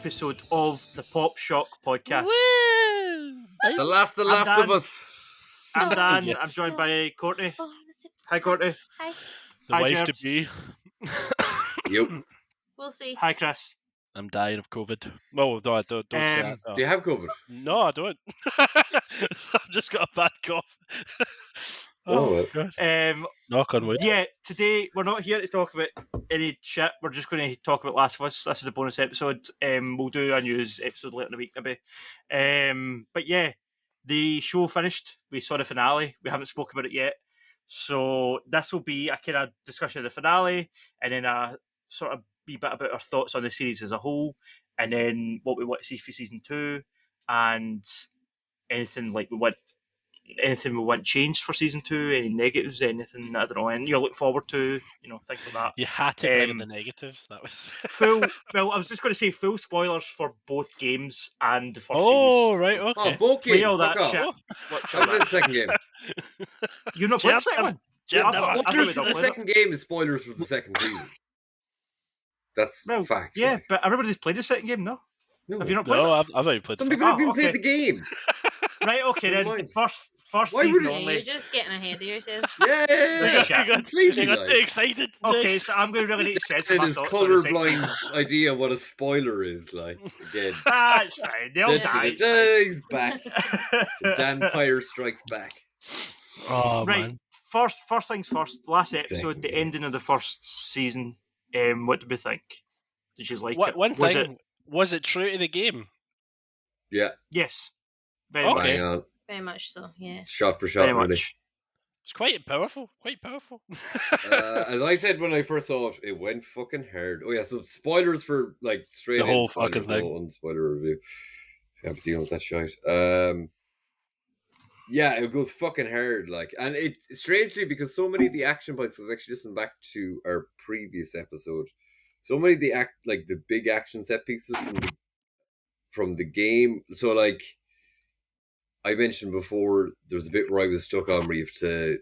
episode of the Pop Shock podcast. Woo! The last of us. I'm Dan. Yes. I'm joined by Courtney. Hi, Courtney. Hi. The Hi, wife Jerd. to be. Yep. We'll see. Hi, Chris. I'm dying of COVID. Well, no, I don't say that. No. Do you have COVID? No, I don't. I've just got a bad cough. Oh, God. Knock on wood. Yeah, today we're not here to talk about any shit. We're just going to talk about Last of Us. This is a bonus episode. We'll do a news episode later in the week, maybe. But yeah, the show finished. We saw the finale. We haven't spoken about it yet. So this will be a kind of discussion of the finale, and then a sort of be bit about our thoughts on the series as a whole, and then what we want to see for season 2, and anything we want changed for season 2, any negatives, anything, I don't know, and you look forward to, things like that. You had to bring in the negatives. That was Well, I was just going to say full spoilers for both games and the first Oh, series. right, Oh, okay. both games. All that Fuck off. shit. Watch all I've played that. the second game. You're not playing the second one? Jerd, I never- thought- I Spoilers thought for we the done second game is spoilers for the second season. That's Well, fact. Yeah, but everybody's played the second game, no? No. Have you not played No, I've already played Some the people first. have even okay. played the game. Right, okay, Never then. mind. First Why season would it- Yeah, only. you're just getting ahead of yourself. Yeah, Shit. completely. You got like. too excited. Okay, Jake. so I'm going to really need to sense And my his thoughts on the second colorblind idea of what a spoiler is like. Again. Ah, it's fine. They all die. He's back. Dan Pyre strikes back. Oh, Right. man. First things first. Last episode, Second the game. ending of the first season. What did we think? Did you like it? One Was thing, it? was it true to the game? Yeah, Yes. Very Okay. much. bang on. Very much so, yeah. Shot for shot, Very really. much. It's quite powerful. Quite powerful. As I said when I first saw it, it went fucking hard. Oh yeah, so spoilers for like straight The in whole spoilers, fucking thing. no unspoiler review. Have to deal with that shite. Yeah, it goes fucking hard, like, and it strangely because so many of the action points. I was actually listening back to our previous episode. So many of the big action set pieces from the game. So like I mentioned before, there was a bit where I was stuck on where you have to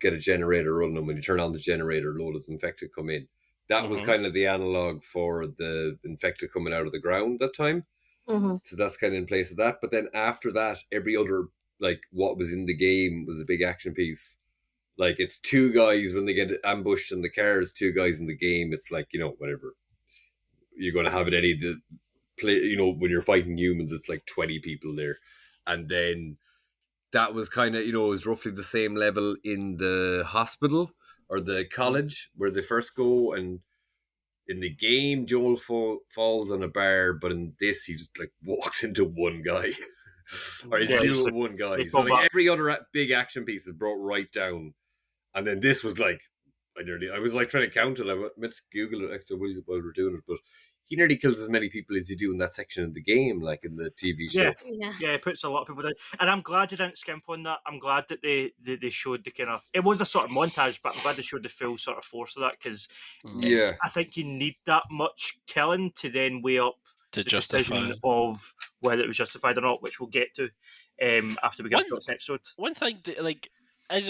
get a generator running, and when you turn on the generator, a load of infected come in. That was Mhm. kind of the analog for the infected coming out of the ground that time. Mm-hmm. So that's kind of in place of that. But then after that, every other, like, what was in the game was a big action piece. Like, it's two guys when they get ambushed in the cars, two guys in the game. It's like, whatever. You're going to have it any of the play, when you're fighting humans, it's like 20 people there. And then that was kind of, it was roughly the same level in the hospital or the college where they first go. And in the game, Joel falls on a bar, but in this, he just like walks into one guy. Or he's Yeah, dealing it's with like- one guy. they So fall like back. every other big action piece is brought right down. And then this was like, I was like trying to count it. I meant to Google it actually while we were doing it, but he nearly kills as many people as you do in that section of the game, like in the TV show. Yeah. Yeah. Yeah, it puts a lot of people down. And I'm glad they didn't skimp on that. I'm glad that they showed the kind of... It was a sort of montage, but I'm glad they showed the full sort of force of that, because Yeah. I think you need that much killing to then weigh up To the justify decision it. of whether it was justified or not, which we'll get to after we get One- through this episode. One thing,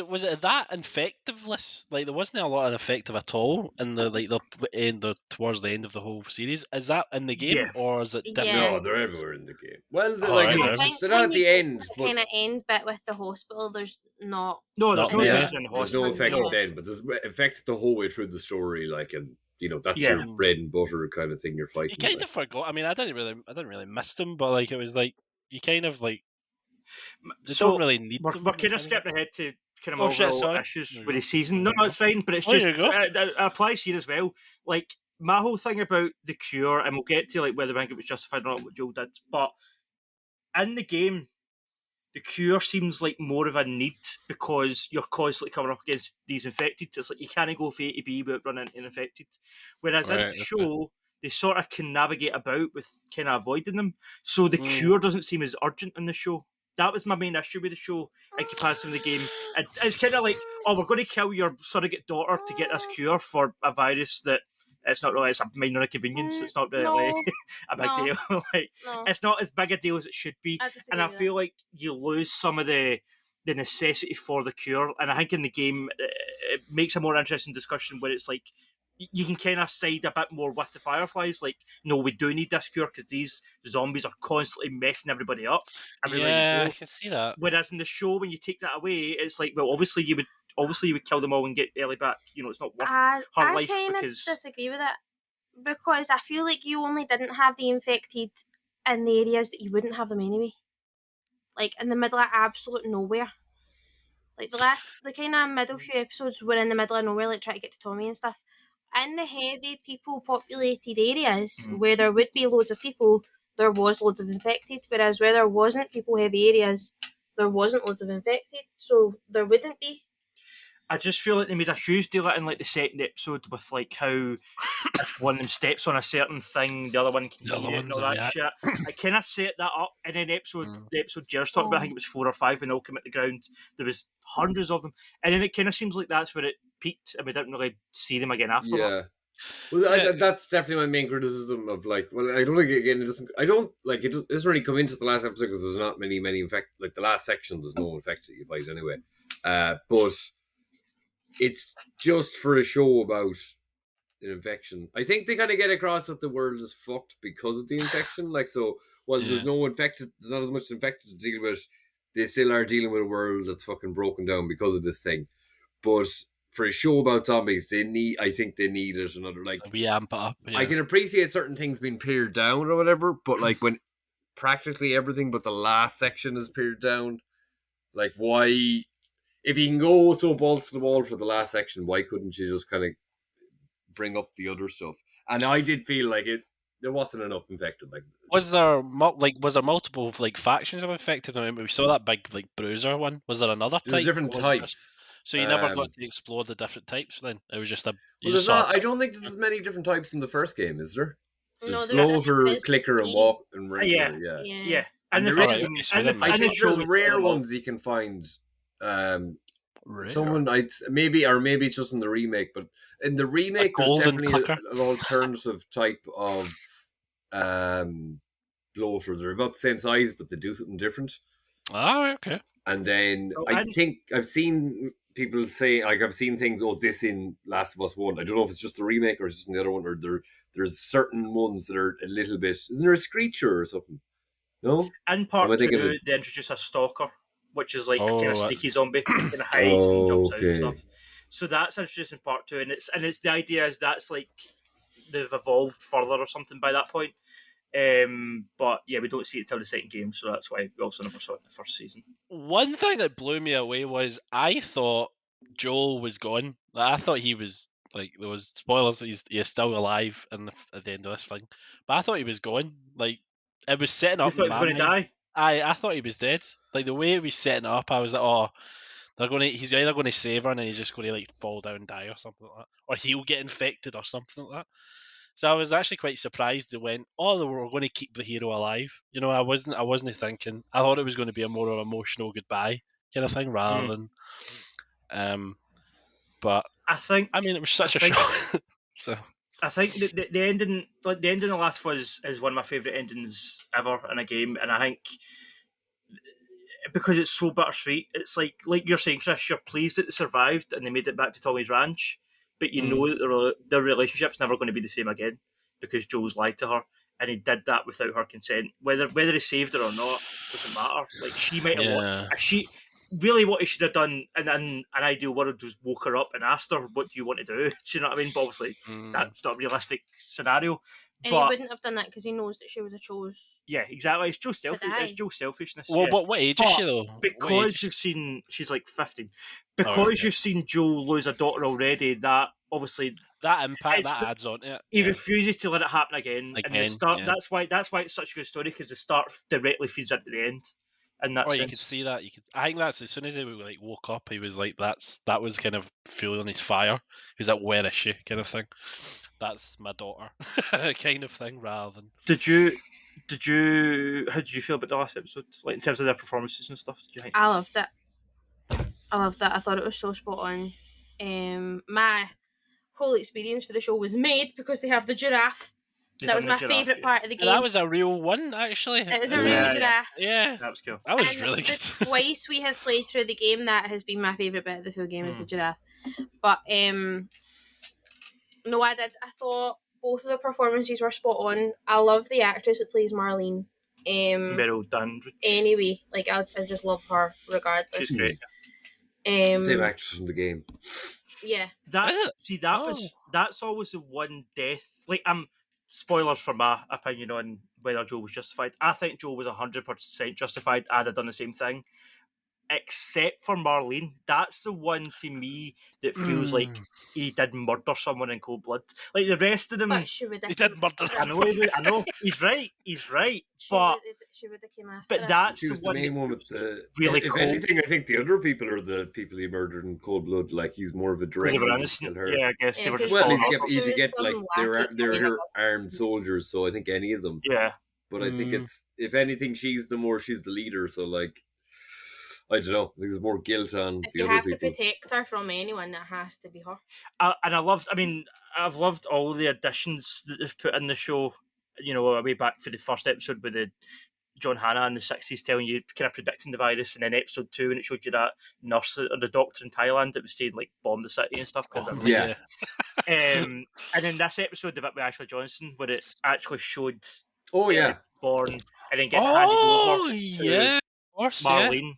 was it that effectiveness? Like, there wasn't a lot of effective at all in towards the end of the whole series. Is that in the game, Yeah. or is it different? Yeah. No, they're everywhere in the game. Well, they're, Oh, like, right, it's- right. they're not at the end, but Kind of end bit with the hospital, there's not... No, there's Not no there. evidence in the there's no hospital. effect No. then, but there's effect the whole way through the story, like, and that's Yeah. your bread and butter kind of thing you're fighting. You kind like. of forgot. I mean, I didn't really miss them, but like it was like you kind of like they So don't really need we're them. kind of skipping ahead to kind of Oh, shit, overall sorry. issues There you with go. the season. No, it's fine, but it's Oh, just there you go. it applies here as well. Like my whole thing about the cure, and we'll get to like whether I think it was justified or not what Joel did, but in the game, the cure seems like more of a need because you're constantly coming up against these infected. It's like you can't go from A to B without running into infected. Whereas in Right, the okay. show, they sort of can navigate about with kind of avoiding them. So the cure doesn't seem as urgent in the show. That was my main issue with the show in comparison to the game. It's kind of like, oh, we're going to kill your surrogate daughter to get this cure for a virus that it's not really, it's a minor inconvenience. It's not really No. a big No. deal. Like, No. it's not as big a deal as it should be. I disagree And I with feel like you lose some of the necessity for the cure. And I think in the game, it makes a more interesting discussion where it's like, you can kind of side a bit more with the Fireflies. Like, no, we do need this cure because these zombies are constantly messing everybody up everywhere Yeah, you I go. can see that. Whereas in the show, when you take that away, it's like, well, obviously you would kill them all and get Ellie back. You know, it's not worth I her life kind of because disagree with it because I feel like you only didn't have the infected in the areas that you wouldn't have them anyway. Like in the middle of absolute nowhere. Like the kind of middle few episodes were in the middle of nowhere, like trying to get to Tommy and stuff. In the heavy people populated areas where there would be loads of people, there was loads of infected. Whereas where there wasn't people heavy areas, there wasn't loads of infected. So there wouldn't be. I just feel like they made a huge deal of it in like the second episode with like how if one of them steps on a certain thing, the other one can The other hear it and ones all are that shit. I kind of set that up, and then the episode Jerd talked about, I think it was 4 or 5 when they all came at the ground. There was hundreds of them, and then it kind of seems like that's where it peaked, and we didn't really see them again after that. Yeah. Well, Yeah. that's definitely my main criticism of like. Well, I don't think again. It doesn't. I don't like it. Doesn't really come into the last episode because there's not many like the last section. There's no infects that you fight anyway. But it's just for a show about an infection. I think they kind of get across that the world is fucked because of the infection. Like, so while there's no infected, there's not as much infected to deal with. They still are dealing with a world that's fucking broken down because of this thing. But for a show about zombies, I think they needed another, like, We amp it up. Yeah. I can appreciate certain things being pared down or whatever, but like when practically everything but the last section is pared down, like, why, if you can go so balls to the wall for the last section, why couldn't you just kind of bring up the other stuff? And I did feel like there wasn't enough infected. Like, was there multiple like factions of infected? I mean, we saw that big like bruiser one. Was there another there's type? different Or was it types. just- so you never got to explore the different types. Then it was just a. You Well, just there's saw. not. I don't think there's as many different types in the first game, is there? No, There's there's bloater, there's clicker, and 3. walk and regular. Yeah. Yeah. Yeah, And the there is- first- Alright, okay, so and we the didn't- I and think the show there's we rare saw them all. ones you can find. Rare. Someone maybe it's just in the remake, but in the remake there's golden definitely clicker. an alternative type of bloater. They're about the same size, but they do something different. Ah, okay. And then Oh, I and- think I've seen people say, like, I've seen things, this in Last of Us 1. I don't know if it's just the remake or it's just in the other one, or there's certain ones that are a little bit. Isn't there a screecher or something? No? In Am I part thinking 2, of it? they introduce a stalker, which is like a kind of Oh, sneaky that's- zombie, kind of hides and jumps out and Okay. stuff. So that's introduced in part 2, and it's the idea is that's like they've evolved further or something by that point. But yeah, we don't see it till the second game, so that's why we also never saw it in the first season. One thing that blew me away was I thought Joel was gone. Like, I thought he was like there was spoilers. He's still alive at the end of this thing, but I thought he was gone. Like it was setting You up. thought he in was my going to mind. die? I thought he was dead. Like the way it was setting it up, I was like, oh, he's either going to save her and then he's just going to like fall down and die or something like that, or he'll get infected or something like that. So I was actually quite surprised they went, oh, we're going to keep the hero alive. You know, I wasn't thinking. I thought it was going to be a more emotional goodbye kind of thing rather than. But I mean, it was such a think- shock. So I think the ending, like the ending of Last of Us, is one of my favourite endings ever in a game, and I think because it's so bittersweet, it's like you're saying, Chris, you're pleased that they survived and they made it back to Tommy's ranch, but you know that their relationship's never going to be the same again because Joel's lied to her, and he did that without her consent. Whether he saved her or not doesn't matter. Like, she might have yeah. really what he should have done in an ideal world was woke her up and asked her, what do you want to do? Do you know what I mean? But obviously that's not a realistic scenario. And But he wouldn't have done that because he knows that she would have chose. yeah, exactly. It's Joe die. selfishness. Well, yeah. what age is she though? What Because age? you've seen, she's like 15. Because okay. you've seen Joel lose a daughter already, that obviously That impact it's that the- adds on to it. he Yeah. refuses to let it happen again. And the Again, start, yeah. that's why it's such a good story, because the start directly feeds into the end. In that Or sense. you could see that. I think that's as soon as he like woke up, he was like, that was kind of fueling his fire. He was like, where is she, kind of thing. That's my daughter, kind of thing, rather than. Did you? How did you feel about the last episode? Like in terms of their performances and stuff? Did you think? I loved it. I thought it was so spot on. My whole experience for the show was made because they have the giraffe. They That done was the my giraffe, favourite yeah. part of the game. That was a real one, actually. It was a Yeah, real yeah. giraffe. Yeah, That was cool. that was And really the good. twice we have played through the game, that has been my favourite bit of the full game is the giraffe. But No, I did. I thought both of the performances were spot on. I love the actress that plays Marlene. Meryl Dandridge. Anyway, like I just love her regardless. She's great. Same actress from the game. Yeah. That's always the one death. Like, spoilers for my opinion on whether Joel was justified. I think Joel was 100% justified. I'd have done the same thing. Except for Marlene, that's the one to me that feels like he did murder someone in cold blood. Like the rest of them, But she would He have. did murder I know, he's right. But She would have came after. but it. that's She the was the one main that one with feels the. really if cold. anything, I think the other people are the people he murdered in cold blood. Like he's more of a direct. Because they were innocent. Yeah, I guess they Yeah, were just 'cause Well, falling easy off. get, easy get like Some they're wacky they're kind of- armed soldiers, so I think any of them. Yeah. But I think it's if anything, she's the leader. So like, I don't know. I think there's more guilt on If the you other have people. to protect her from anyone, that has to be her. I've loved all the additions that they've put in the show. You know, way back for the first episode with the John Hannah in the 60s telling you, kind of predicting the virus, and then episode 2 when it showed you that nurse or the doctor in Thailand that was saying like bomb the city and stuff. Yeah. And then this episode, the bit with Ashley Johnson, where it actually showed Oh yeah. Born and then getting handed over to yeah, of course, yeah. Marlene.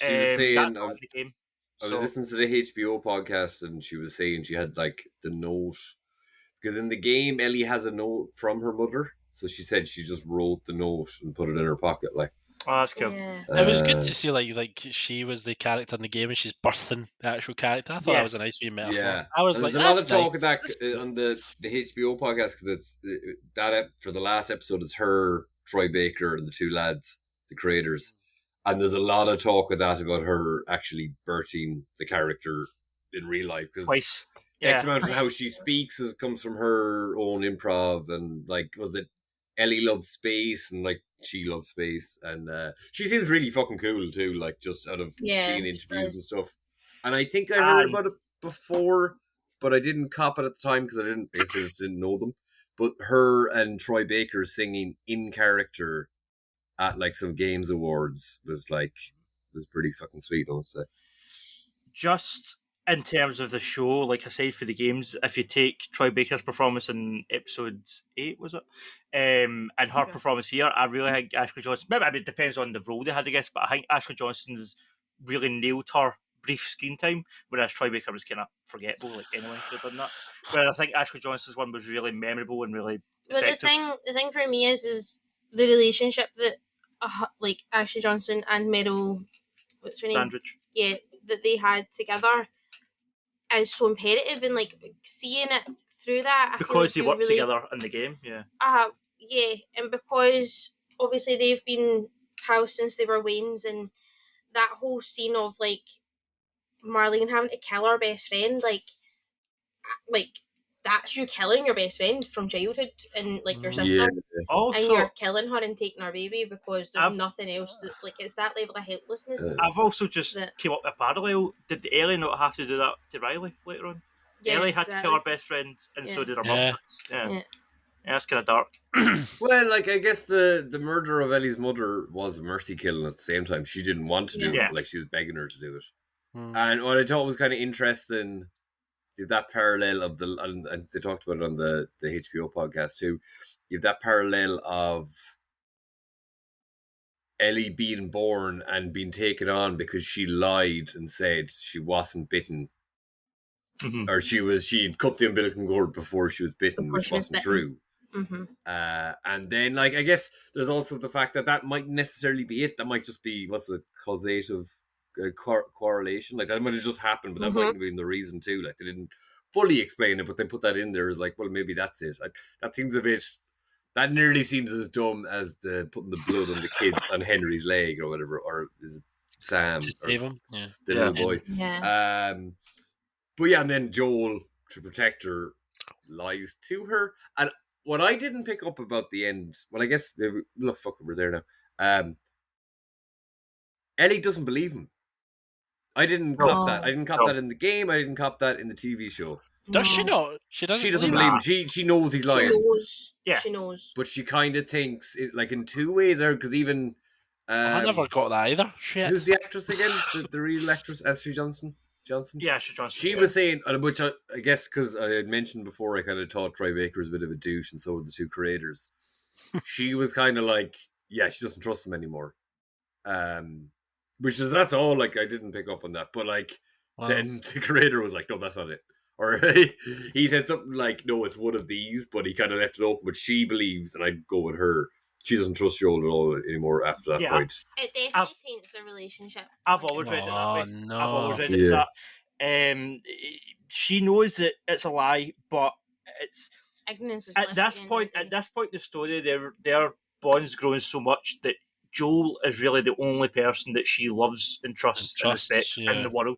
She was saying, that's part of the game. I was listening to the HBO podcast, and she was saying she had like the note because in the game Ellie has a note from her mother, so she said she just wrote the note and put it in her pocket. Like, oh, that's cool. Yeah. It was good to see like she was the character in the game and she's birthing the actual character. I thought that was a nice wee metaphor. Yeah, I was and like, there's a lot of talk of nice. that on the HBO podcast because it's for the last episode. It's her, Troy Baker, and the two lads, the creators. And there's a lot of talk of that about her actually birthing the character in real life because X amount of how she speaks comes from her own improv and like was it Ellie loves space and like she loves space and she seems really fucking cool too, like just out of seeing interviews and stuff. And I think I heard about it before, but I didn't cop it at the time because I just didn't know them. But her and Troy Baker singing in character at like some games awards was pretty fucking sweet, honestly. Just in terms of the show, like I said for the games, if you take Troy Baker's performance in episode 8, was it? And her performance here, I really think Ashley Johnson, maybe it depends on the role they had, I guess, but I think Ashley Johnson's really nailed her brief screen time, whereas Troy Baker was kind of forgettable, like anyone could have done that. Whereas I think Ashley Johnson's one was really memorable and really effective. But the thing for me is the relationship that like Ashley Johnson and Meryl, what's her name? Dandridge. Yeah, that they had together is so imperative, and like seeing it through that, because they worked together in the game, yeah. Yeah, and because obviously they've been pals since they were Waynes, and that whole scene of like Marlene having to kill her best friend, like that's you killing your best friend from childhood and like your sister, Also, and you're killing her and taking her baby because there's nothing else that, like, it's that level of helplessness. I've also just came up with a parallel. Did Ellie not have to do that to Riley later on? Yeah, Ellie had to kill her best friend, and so did her mother. Yeah, that's kind of dark. Well, like I guess the murder of Ellie's mother was a mercy killing at the same time. She didn't want to do it, like she was begging her to do it. And what I thought was kind of interesting, that parallel of and they talked about it on the HBO podcast too. You have that parallel of Ellie being born and being taken on because she lied and said she wasn't bitten, or she'd cut the umbilical cord before she was bitten, which wasn't true. And then, like, I guess there's also the fact that might necessarily be it. That might just be what's the causative correlation. Like that might have just happened, but that might have been the reason too. Like they didn't fully explain it, but they put that in there as like, well, maybe that's it. That seems a bit. That nearly seems as dumb as the putting the blood on the kid on Henry's leg or whatever, or is it Sam to save him? The little boy. But yeah, and then Joel, to protect her, lies to her. And what I didn't pick up about the end, well, I guess we're there now. Ellie doesn't believe him. I didn't cop that. I didn't cop that in the game. I didn't cop that in the TV show. Does she not? She doesn't believe him. She knows he's lying. She knows. But she kind of thinks, like in two ways there, because even... I never got that either. Shit. Who's the actress again? The real actress, Ashley Johnson? Johnson? Yeah, Ashley Johnson. She was saying, which I guess because I had mentioned before, I kind of thought Troy Baker was a bit of a douche, and so were the two creators. She was kind of like, yeah, she doesn't trust him anymore. Which is, that's all, like, I didn't pick up on that. But, like, then the creator was like, no, that's not it. Or he said something like, no, it's one of these, but he kind of left it open. But she believes, and I'd go with her, she doesn't trust Joel at all anymore after that point. It definitely taints the relationship. I've always read it that way. No. I've always read it as that. She knows that it's a lie, but it's ignorance is at this point. At this point in the story, their bond's grown so much that Joel is really the only person that she loves and trusts and respects in the world.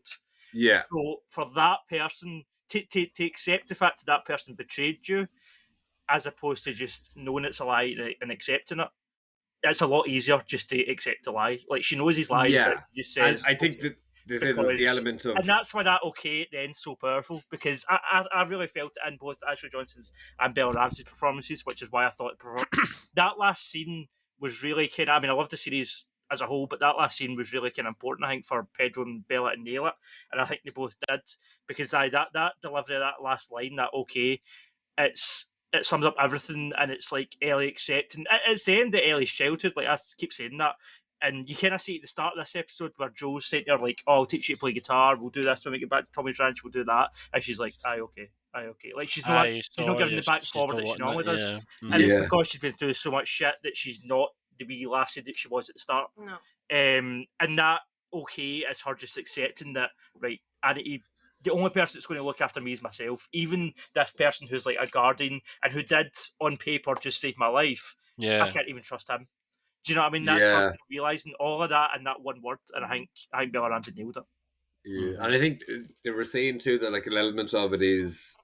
Yeah. So for that person to accept the fact that person betrayed you, as opposed to just knowing it's a lie and accepting it, it's a lot easier just to accept a lie. Like, she knows he's lying, but just says. And I think that this is the element of, and that's why that okay at the end's so powerful, because I really felt it in both Ashley Johnson's and Bella Ramsey's performances, which is why I thought that last scene was really kind of, I mean, I love the series as a whole, but that last scene was really kind of important, I think, for Pedro and Bella to nail it, and I think they both did, because that delivery of that last line, that okay, it sums up everything, and it's like Ellie accepting. It's the end of Ellie's childhood, like I keep saying that, and you kind of see at the start of this episode where Joe's saying to her, like, oh, I'll teach you to play guitar, we'll do this when we get back to Tommy's Ranch, we'll do that, and she's like, aye, okay. Like, she's not giving the back forward that she normally does, and it's because she's been through so much shit that she's not the wee lassie that she was at the start. No. And that okay is her just accepting that, right, I need to, the only person that's going to look after me is myself. Even this person who's like a guardian and who did on paper just save my life, I can't even trust him. Do you know what I mean? That's her realising all of that in that one word, and I think Bella Ramsey nailed it. Yeah, and I think they were saying too that, like, an element of it is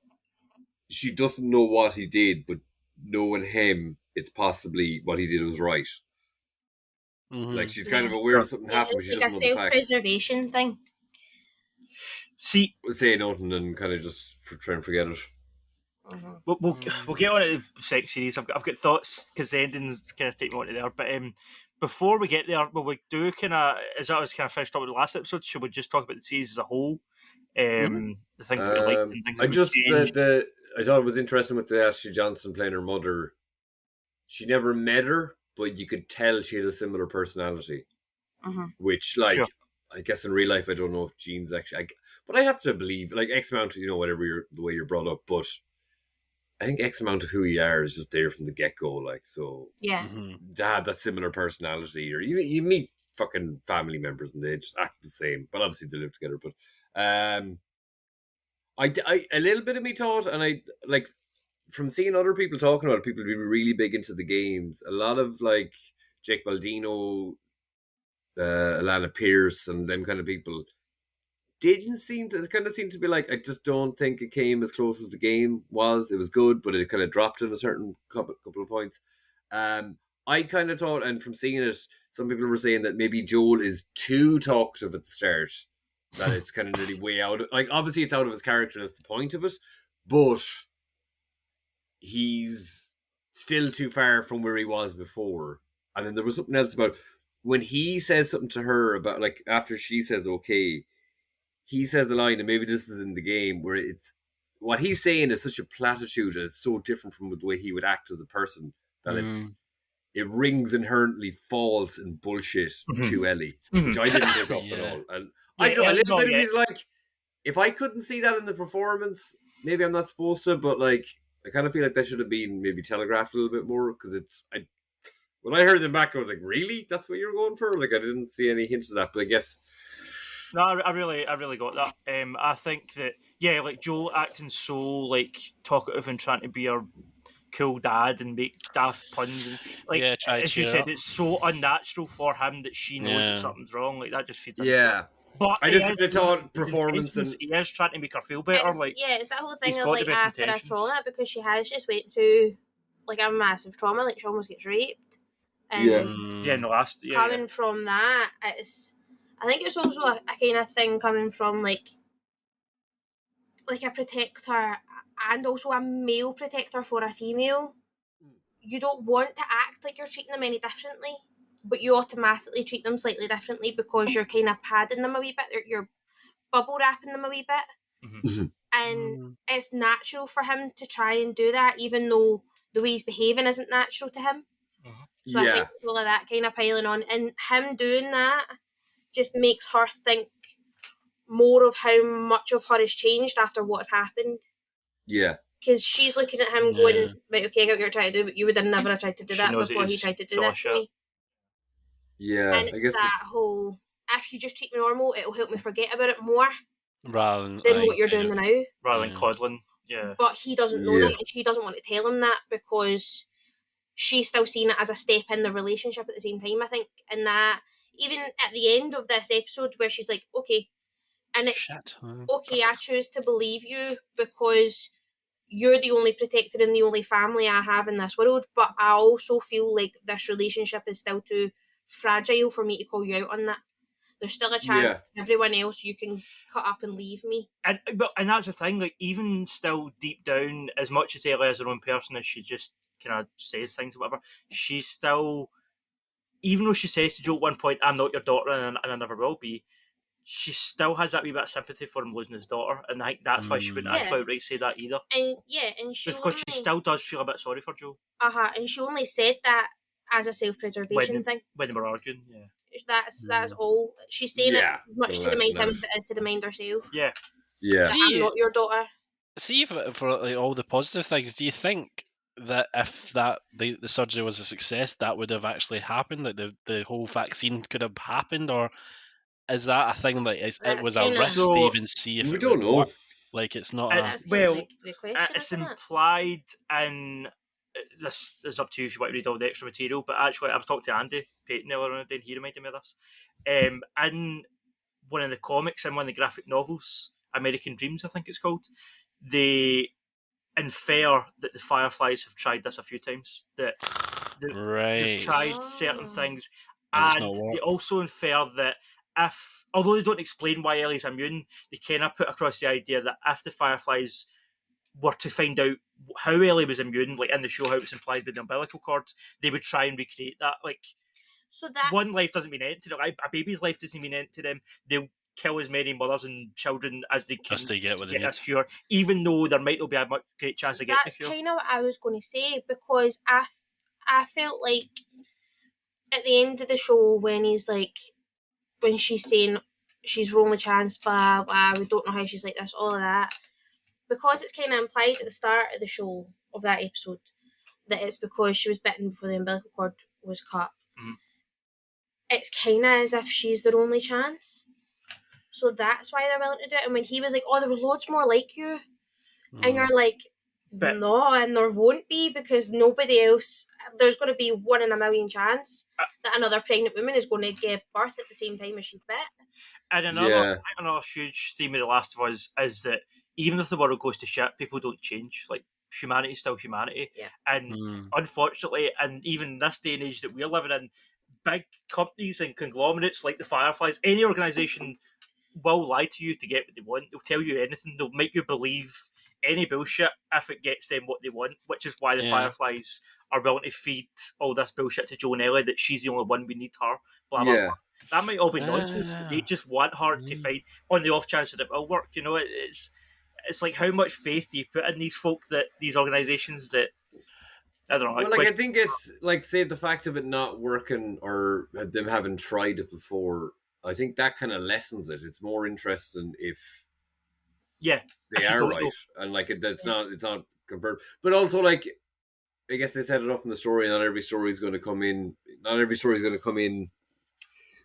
she doesn't know what he did, but knowing him, it's possibly what he did was right. Like, she's kind of aware of something happened, but she doesn't know the facts. It's like a self-preservation thing. See, say nothing and kind of just try and forget it. We'll get on to the sex series. I've got thoughts because the endings kind of take me on to there. But before we get there, will we do kind of, as I was kind of finished up with the last episode, should we just talk about the series as a whole? The things that we liked and things that I thought it was interesting with the Ashley Johnson playing her mother. She never met her, but you could tell she had a similar personality. Which, like, I guess in real life, I don't know if genes actually, but I have to believe, like, X amount of, whatever the way you're brought up, but I think X amount of who you are is just there from the get-go, like, so. Yeah. To have that similar personality, or you meet fucking family members and they just act the same, but obviously they live together, but I a little bit of me thought, and I, like, from seeing other people talking about it, people being really big into the games, a lot of, like, Jake Baldino, Alana Pierce, and them kind of people didn't seem to be like, I just don't think it came as close as the game was. It was good, but it kind of dropped in a certain couple of points. I kind of thought, and from seeing it, some people were saying that maybe Joel is too talkative at the start, that it's kind of nearly way out of, like, obviously it's out of his character, that's the point of it, but he's still too far from where he was before. And then there was something else about when he says something to her about, like, after she says okay, he says a line, and maybe this is in the game, where it's what he's saying is such a platitude, and it's so different from the way he would act as a person, that it rings inherently false and bullshit to Ellie, which I didn't pick up at all. And I don't know, a little bit of me's like, if I couldn't see that in the performance, maybe I'm not supposed to, but, like, I kind of feel like that should have been maybe telegraphed a little bit more, because when I heard them back, I was like, really? That's what you're going for? Like, I didn't see any hints of that, but I guess. No, I really got that. I think that, like, Joel acting so, like, talkative and trying to be a cool dad and make daft puns, and, like, as you said, it's so unnatural for him that she knows that something's wrong. Like, that just feeds into it. But I just thought performance, and he is trying to make her feel better. It's that whole thing of, like, after a trauma, because she has just went through, like, a massive trauma, like, she almost gets raped. And in the last coming from that, I think it's also a kind of thing coming from, like a protector and also a male protector for a female. You don't want to act like you're treating them any differently, but you automatically treat them slightly differently because you're kind of padding them a wee bit. You're bubble wrapping them a wee bit. Mhm. And it's natural for him to try and do that, even though the way he's behaving isn't natural to him. So I think all of that kind of piling on, and him doing that just makes her think more of how much of her has changed after what's happened. Yeah. Because she's looking at him going, right, okay, I get what you're trying to do, but you would have never have tried to do She that knows before it he is tried to do full that of to shit. me. Yeah, And I it's guess that whole, if you just treat me normal, it'll help me forget about it more Rather than what you're doing now. Rather than coddling. Yeah. But he doesn't know that, and she doesn't want to tell him that because she's still seeing it as a step in the relationship at the same time, I think. And that, even at the end of this episode, where she's like, okay, and it's okay, I choose to believe you because you're the only protector and the only family I have in this world, but I also feel like this relationship is still too fragile for me to call you out on that. There's still a chance everyone else you can cut up and leave me. And that's the thing, like, even still deep down, as much as Ellie is her own person, as she just kind of says things or whatever, she's still, even though she says to Joe at one point, I'm not your daughter and I never will be, she still has that wee bit of sympathy for him losing his daughter, and I think that's why she wouldn't actually outright say that either. And she because she still does feel a bit sorry for Joe. And she only said that as a self-preservation thing. When they were arguing, That's all. She's saying it as much to remind him as it is to remind herself. Yeah. I'm not your daughter. See, for like, all the positive things, do you think that if the surgery was a success, that would have actually happened? Like the whole vaccine could have happened, or is that a thing that it was a risk to even see if we it don't would know. work? Like it's not. It's implied in. This is up to you if you want to read all the extra material, but actually, I was talking to Andy Payton earlier on, and he reminded me of this. In one of the comics, in one of the graphic novels, American Dreams, I think it's called, they infer that the Fireflies have tried this a few times. That they've tried certain things, and they also infer that although they don't explain why Ellie's immune, they kind of put across the idea that if the Fireflies were to find out how Ellie was immune, like in the show, how it was implied with the umbilical cord, they would try and recreate that. Like, so that one life doesn't mean anything to them. A baby's life doesn't mean anything to them. They'll kill as many mothers and children as they can to get this cure, even though there might not be a great chance of getting the cure. That's kind of what I was going to say, because I felt like at the end of the show when she's saying she's her only chance, blah blah, we don't know how she's like this, all of that, because it's kind of implied at the start of the show of that episode that it's because she was bitten before the umbilical cord was cut. It's kind of as if she's their only chance, so that's why they're willing to do it. And when he was like, oh, there was loads more like you, and you're like, no, and there won't be, because nobody else, there's going to be 1 in a million chance that another pregnant woman is going to give birth at the same time as she's bit. And another huge theme of The Last of Us is that even if the world goes to shit, people don't change. Like, humanity is still humanity. And unfortunately, and even this day and age that we're living in, big companies and conglomerates like the Fireflies, any organisation will lie to you to get what they want. They'll tell you anything. They'll make you believe any bullshit if it gets them what they want, which is why the Fireflies are willing to feed all this bullshit to Jo and Ellie, that she's the only one, we need her, blah, blah, blah. That might all be nonsense, but they just want her to fight on the off chance that it will work. You know, it's like, how much faith do you put in these folk, that these organisations that, I don't know. Well, I think it's like, say, the fact of it not working or them having tried it before, I think that kind of lessens it. It's more interesting if they are right, and like it's not confirmed. But also, like, I guess they set it up in the story. Not every story is going to come in. Not every story is going to come in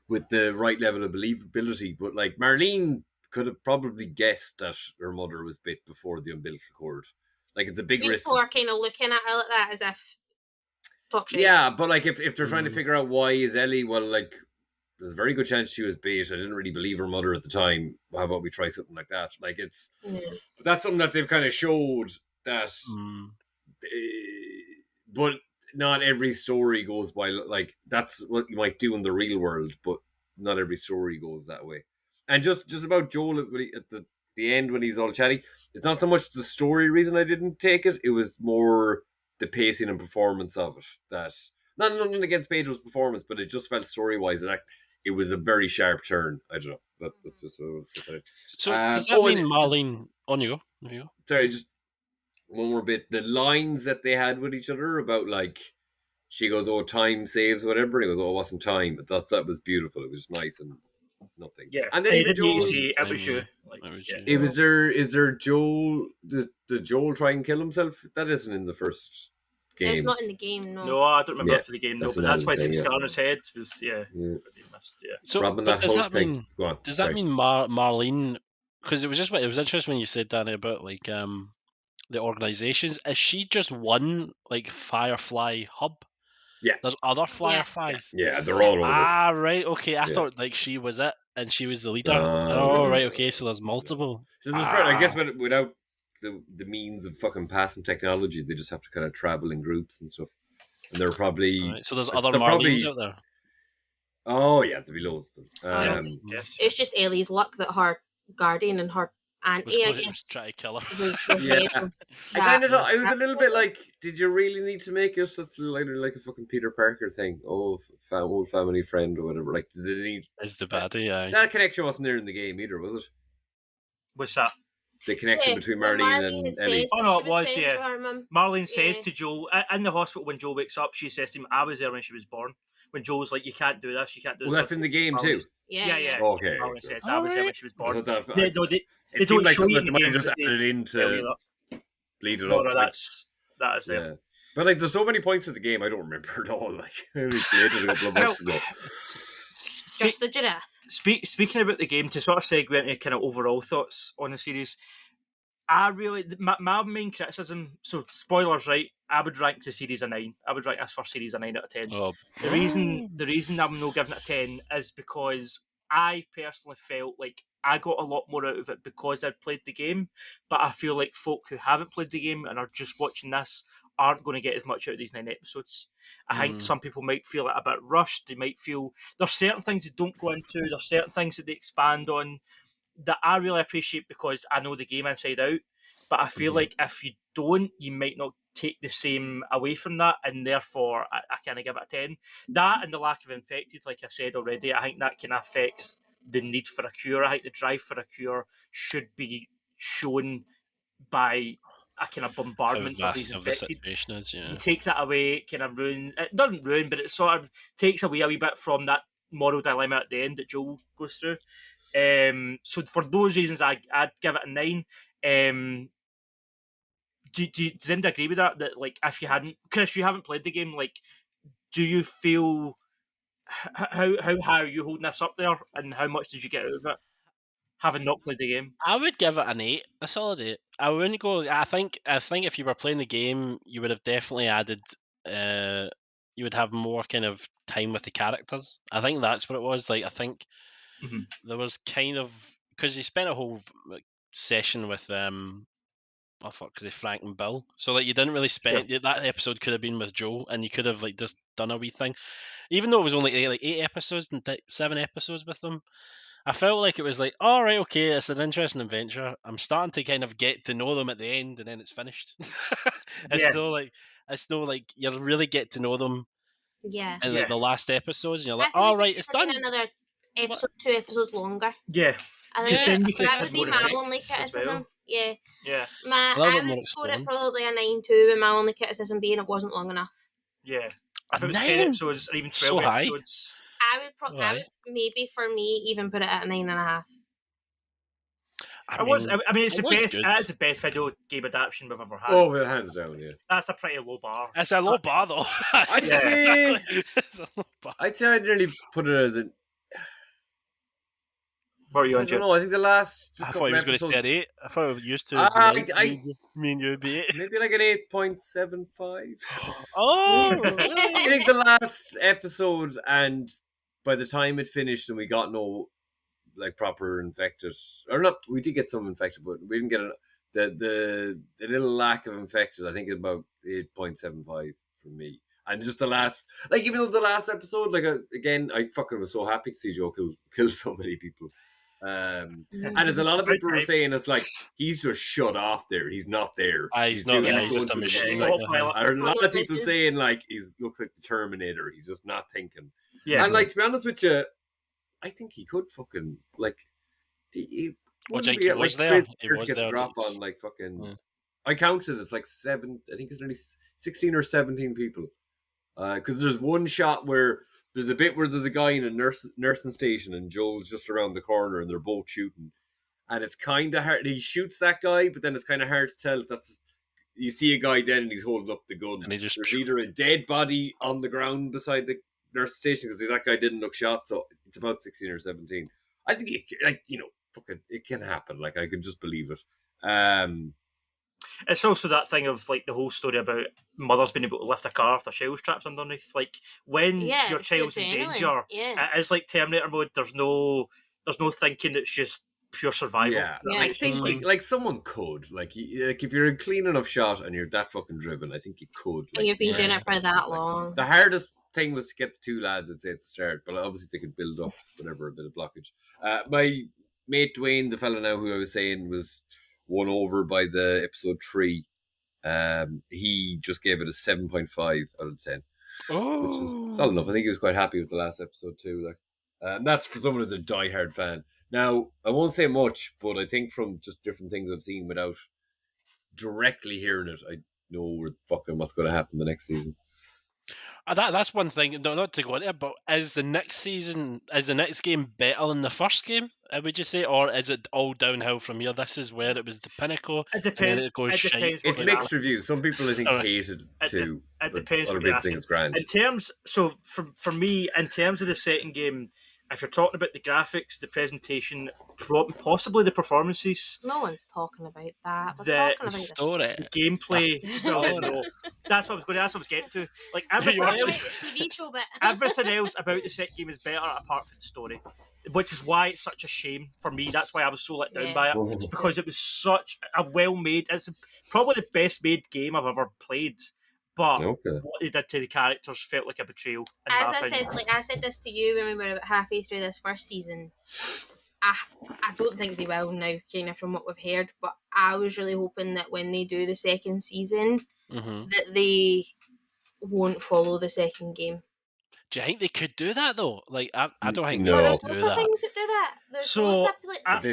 with the right level of believability. But like, Marlene could have probably guessed that her mother was bit before the umbilical cord. Like, it's a big risk. People are kind of looking at her like that as if talk shit. Yeah, but like, if they're trying to figure out why is Ellie, well, like, there's a very good chance she was bait. I didn't really believe her mother at the time. How about we try something like that? Like, it's that's something that they've kind of showed that, but not every story goes by, like, that's what you might do in the real world, but not every story goes that way. And just about Joel at the end when he's all chatty, it's not so much the story reason I didn't take it. It was more the pacing and performance of it. That, not nothing against Pedro's performance, but it just felt story-wise that it was a very sharp turn. I don't know. That's just what I want to say. So does that mean and Marlene? On you go. There you go. sorry, just one more bit. The lines that they had with each other about like she goes, "Oh, time saves," whatever. And he goes, "Oh, it wasn't time," but that was beautiful. It was nice and nothing. Yeah, and then he even didn't need to Joel. say it was you. Like, It was yeah. you. Is there Joel? Does Joel try and kill himself? That isn't in the first game. It's not in the game, no. No, I don't remember Yeah, it for the game. No, that's but that's why another it's thing, scar on his head. Was Yeah. they missed, yeah. So, Robbing but that whole thing. mean? Go on. Does sorry. that mean Marlene? Because it was interesting when you said, Danny, about like the organizations. Is she just one like Firefly hub? Yeah. There's other Fireflies. Yeah, they're all over. Ah, right. Okay, I Yeah. thought like she was it and she was the leader. No. Right. Okay, so there's multiple. So there's I guess without the means of fucking passing technology, they just have to kind of travel in groups and stuff. And they're probably Right, so there's other they're Marlenes probably- out there. Oh yeah, there'll be loads of them. Yes. It's just Ellie's luck that her guardian and her Was auntie, I going to guess, try to kill her. was the Yeah. head of I that. kind of thought I was a little bit like, did you really need to make us that's like a fucking Peter Parker thing? Oh, old family friend or whatever. Like, did they need Is the baddie? Aye. that connection? Wasn't there in the game either, was it? What's that? The connection Yeah, between when Marlene had and said Ellie. that Oh, no, she it was, friends yeah. with her mum. Marlene says Yeah. to Joel in the hospital when Joel wakes up, she says to him, "I was there when she was born." When Joel's like, "You can't do this, you can't do this." Well, that's in the game too. Yeah, Yeah. Okay. Marlene says, "I was there when she was I born." thought that- They it don't seemed like show something you that in they the might have game, just but they added in tell you to that. bleed it No, up. no, like, that is there. yeah. But like, there's so many points of the game I don't remember at all. Like, we played it a couple of months ago. Just the giraffe. Speaking about the game, to sort of segue into kind of overall thoughts on the series, I really my main criticism. So spoilers, right? I would rank the series a 9. I would rank this first series a 9 out of 10. Oh, The reason I'm not giving it a 10 is because I personally felt like I got a lot more out of it because I'd played the game, but I feel like folk who haven't played the game and are just watching this aren't going to get as much out of these 9 episodes. I think some people might feel it a bit rushed. They might feel there's certain things they don't go into, there's certain things that they expand on that I really appreciate because I know the game inside out. But I feel like if you don't, you might not take the same away from that, and therefore I kind of give it a 10. That and the lack of infected, like I said already, I think that kind of affects the need for a cure. I think the drive for a cure should be shown by a kind of how bombardment of these vast of the infected. situation is, yeah. You take that away, it kind of ruin. It doesn't ruin, but it sort of takes away a wee bit from that moral dilemma at the end that Joel goes through. So for those reasons, I'd give it a 9. Does anybody agree with that? That like, if you hadn't, Chris, you haven't played the game. Like, do you feel how are you holding this up there, and how much did you get out of it, having not played the game? I would give it an 8, a solid 8. I wouldn't go. I think if you were playing the game, you would have definitely added. You would have more kind of time with the characters. I think that's what it was. Like, I think there was kind of because you spent a whole session with Frank and Bill. So like you didn't really spend that episode could have been with Joe, and you could have like just done a wee thing, even though it was only 8 episodes and 7 episodes with them. I felt like it was like, all right, okay, it's an interesting adventure. I'm starting to kind of get to know them at the end, and then it's finished. It's still like you really get to know them. Yeah. In like the last episodes, and you're like, I feel all like right, if it's they done. did another episode, 2 episodes longer. Yeah. I Because then you think could that have would be more my effects only as well. criticism. Yeah. Yeah. A little I bit more would score it exploring. probably a 9 too, and my only criticism being it wasn't long enough. Yeah. A If it was 9? 10 episodes or even 12 So high. episodes. I would maybe for me even put it at a 9.5. I mean, it's it the was best. good. It's the best video game adaptation we've ever had. Oh, well, hands down, yeah. That's a pretty low bar. It's a low bar though. I'd Yeah. say It's a low bar. I'd nearly put it as an. What are you I on, don't Jerd? know. I think the last I just thought couple he was going to episodes, say an 8. I thought we were used to me and you would be 8. maybe like an 8.75. Oh, I think the last episode, and by the time it finished, and we got no like proper infected, or not. We did get some infected, but we didn't get the little lack of infected. I think it's about 8.75 for me. And just the last, like, even though the last episode, like, again, I fucking was so happy to see Joe kill so many people. And as a lot of people were saying, it's like he's just shut off there. He's not there. he's not there. He's just a machine. Yeah, There's a lot of people saying like he looks like the Terminator. He's just not thinking. Yeah. And like, to be honest with you, I think he could fucking like. He Jake, be he like was there. crazy He to was get the there. drop on like fucking. Yeah. I counted it's like 7. I think it's only 16 or 17 people. Because there's one shot where there's a bit where there's a guy in a nursing station and Joel's just around the corner and they're both shooting, and it's kind of hard. He shoots that guy, but then it's kind of hard to tell if that's. You see a guy then and he's holding up the gun. And he just There's either a dead body on the ground beside the nurse station because that guy didn't look shot, so it's about 16 or 17. I think fucking it can happen. Like I can just believe it. It's also that thing of like the whole story about mothers being able to lift a car if their child's trapped underneath. Like when your it's child's in adrenaline. danger, Yeah. it is like Terminator mode. There's no thinking. It's just pure survival. Yeah, Yeah. I think like someone could like if you're a clean enough shot and you're that fucking driven, I think you could. And you've been doing it for that like, long. The hardest thing was to get the two lads at the start, but obviously they could build up whatever a bit of blockage. My mate Dwayne, the fella now who I was saying was won over by the episode 3. He just gave it a 7.5 out of 10, which is solid enough. I think he was quite happy with the last episode too. Like, and that's for someone who's a diehard fan. Now, I won't say much, but I think from just different things I've seen without directly hearing it, I know what's going to happen the next season. That's one thing. No, not to go into it, but is the next game better than the first game? Would you say, or is it all downhill from here? This is where it was the pinnacle. It depends. And then it goes shite. It's mixed reviews. Some people I think hated too. It depends. Other What you're people think asking. it's grand. In terms, so for me, in terms of the second game, if you're talking about the graphics, the presentation, possibly the performances, No one's talking about that. They're talking about story, the gameplay. No, that's what I was going to. That's what I was getting to. Like everything else, TV show bit. everything else about the second game is better apart from the story, which is why it's such a shame for me. That's why I was so let down by it, because it was such a well-made. It's probably the best-made game I've ever played. But what they did to the characters felt like a betrayal. As I said this to you when we were about halfway through this first season. I don't think they will now, kind of from what we've heard. But I was really hoping that when they do the second season, that they won't follow the second game. Do you think they could do that though? Like I don't think no. they There's could do lots of that. things that do that. There's So, lots of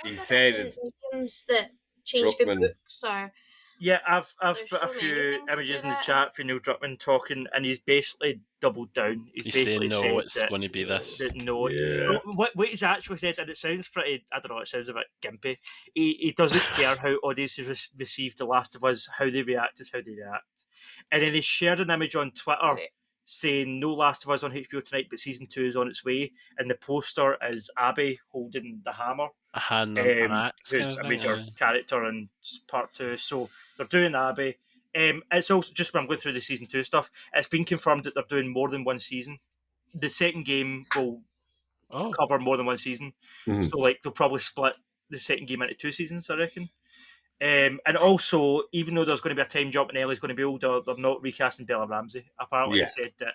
he said it's mediums that change the books or. Yeah, I've There's put so a many few things to images do in the that. chat for Neil Druckmann talking, and he's basically doubled down. He's basically saying no, said it's that, going to be this. That no, Yeah. what he's actually said, and it sounds pretty. I don't know. It sounds a bit gimpy. He doesn't care how audiences receive The Last of Us. How they react is how they react. And then he shared an image on Twitter saying no Last of Us on HBO tonight, but season 2 is on its way. And the poster is Abby holding the hammer. Who's a major character in part 2. So they're doing Abby. It's also just when I'm going through the season 2 stuff, it's been confirmed that they're doing more than one season. The second game will cover more than one season. So like they'll probably split the second game into 2 seasons, I reckon. And also, even though there's going to be a time jump and Ellie's going to be older, they're not recasting Bella Ramsey. Apparently, they said that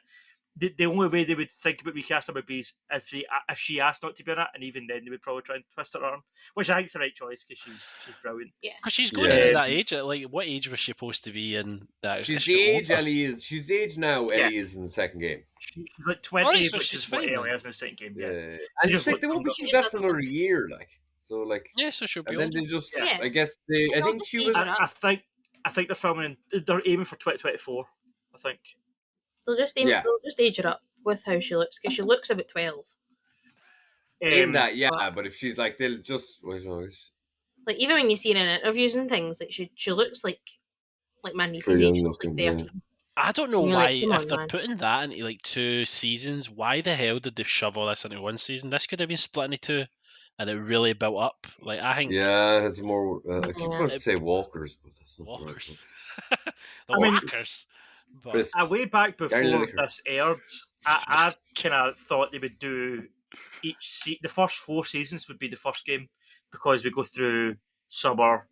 the only way they would think about recasting would be if she asked not to be in it, and even then they would probably try and twist her arm, which I think is the right choice because she's brilliant. Yeah, because she's going into that age. Like, what age was she supposed to be in? That she's the age Ellie is. She's the age now Ellie is in the second game. She's like 20, so which is what Ellie is in the second game. Yeah, and just like they won't be shooting that for another year, like. So like so she'll be. And then they just, Yeah. I guess I think she was. I think they're filming. They're aiming for 2024. I think they'll just age her up with how she looks because she looks about 12. In that, but if she's like, they'll just like even when you see her in interviews and things, like she looks like my niece's age, like 13. Yeah. I don't know why if they're putting that into like 2 seasons. Why the hell did they shove all this into 1 season? This could have been split into 2. And it really built up. Like I think. Yeah, it's more. I keep going to say walkers, but that's not walkers. Right. Walkers. But way back before this aired, I kind of thought they would do the first 4 seasons would be the first game because we go through summer,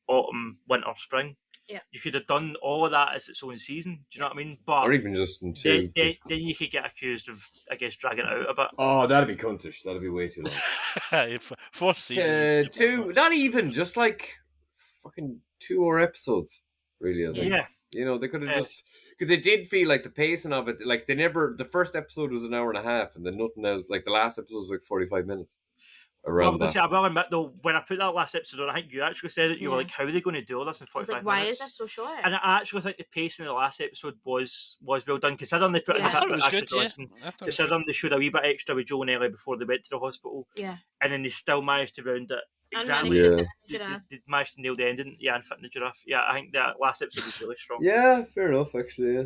autumn, winter, spring. Yeah, you could have done all of that as its own season. Do you know what I mean? But or even just in 2. Then you could get accused of, I guess, dragging it out a bit. Oh, that'd be cuntish. That'd be way too long. 4 seasons. 2, not even just like fucking 2 more episodes. Really, I think. Yeah. You know, they could have just Because it did feel like the pacing of it, like the first episode was an hour and a half, and then nothing else. Like the last episode was like 45 minutes. Around that. I will admit though, when I put that last episode on, I think you actually said that you were like, "How are they going to do all this in 45 minutes?" Why is this so short? And I actually think the pacing of the last episode was well done, considering they put in a I bit thought of it was acid good. Yeah, lesson, I thought it was considering they showed a wee bit extra with Joe and Ellie before they went to the hospital, Yeah. and then they still managed to round it And exactly. managed to Yeah. fit the They, giraffe. they managed to nail the ending, and fit in the giraffe. Yeah, I think that last episode was really strong Yeah, fair enough, actually, yeah.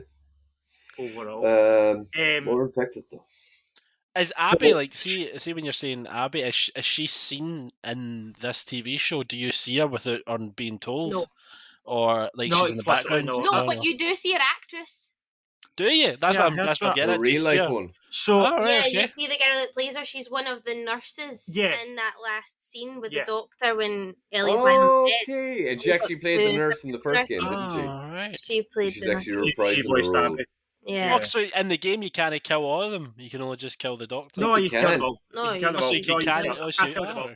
overall. More infected, though. Is Abby like see when you're saying Abby, is she seen in this TV show? Do you see her without on being told? No. Or like No, she's in the explicitly background? no. No, but you do see her actress. Do you? That's Yeah, what I I'm heard that's what I that. get A at. Do you real see life her? one. So Oh, right, Yeah, okay. you see the girl that plays her. She's one of the nurses Yeah. in that last scene with Yeah. the doctor when Ellie's lying on bed. Okay, and she actually played the nurse in the first game, Oh, didn't she? right. She played She's the nurse. actually she reprising her voiced role. Abby. Yeah. Oh, so in the game you can't kill all of them. You can only just kill the doctor. No, you you can. killed them all. No, You killed you- them Oh, all. so you No, can. killed Oh, them. so I killed them all.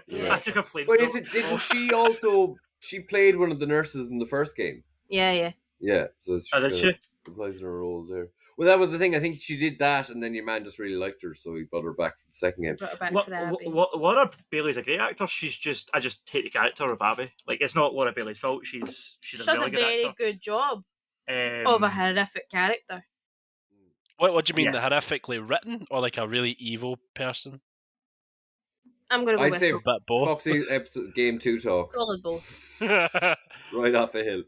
Yeah. I took a flame. But didn't she also? She played one of the nurses in the first game. Yeah. Yeah, so she's Oh, did she? reprising her role there. Well, that was the thing. I think she did that, and then your man just really liked her, so he brought her back for the second game. Brought her back Lo- for Abby. Laura Bailey's a great actor. I just hate the character of Abby. Like, it's not Laura Bailey's fault. She's She a does really a good very actor. good job of a horrific character. What do you mean, Yeah. the horrifically written or like a really evil person? I'm gonna go I'd with say both. But both. Foxy episode game 2 talk Solid both. right off a hill.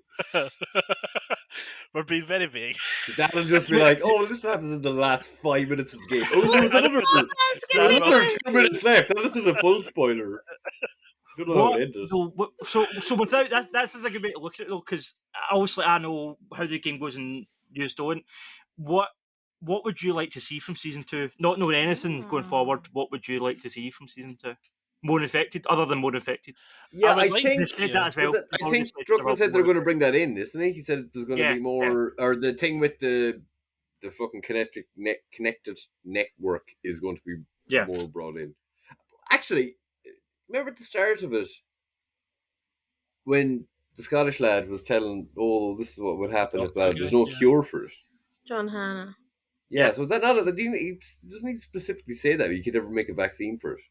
We're being very vague. That'll just be like, oh, this happens in the last 5 minutes of the game. Oh, there's another That's gonna be another good. 2 minutes left. That isn't a full spoiler. I don't know how What, it ended. so without that's a good way to look at it though, because obviously I know how the game goes and you don't. What would you like to see from season 2? Not knowing anything going forward, what would you like to see from season 2? More infected, other than more infected. Yeah, I would I like think They said that as well. was it- I They've think already said there Druckmann will said be they're more. going to bring that in, isn't he? He said there's going to Yeah, be more, or the thing with the fucking connected network is going to be Yeah. more brought in. Actually, remember at the start of it when the Scottish lad was telling, "Oh, this is what would happen if Doctor, there's no yeah. cure for it." John Hannah. Yeah, so that not he doesn't he specifically say that you could ever make a vaccine for it.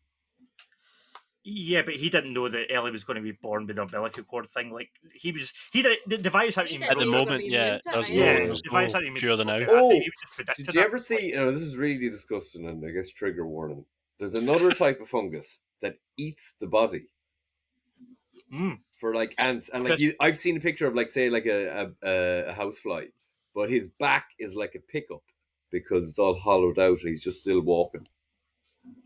Yeah, but he didn't know that Ellie was going to be born with the umbilical cord thing. Like he did. The virus hadn't He even didn't At the know broken. they were moment, gonna be yeah, immune to it, there's right? no, Yeah, there's the virus no hadn't even cure broken now. out. Oh, He was just predicted Did you that. ever see? This is really disgusting, and I guess trigger warning. There's another type of fungus that eats the body Mm. for like ants, and like I've seen a picture of like say like a housefly, but his back is like a pickup because it's all hollowed out and he's just still walking.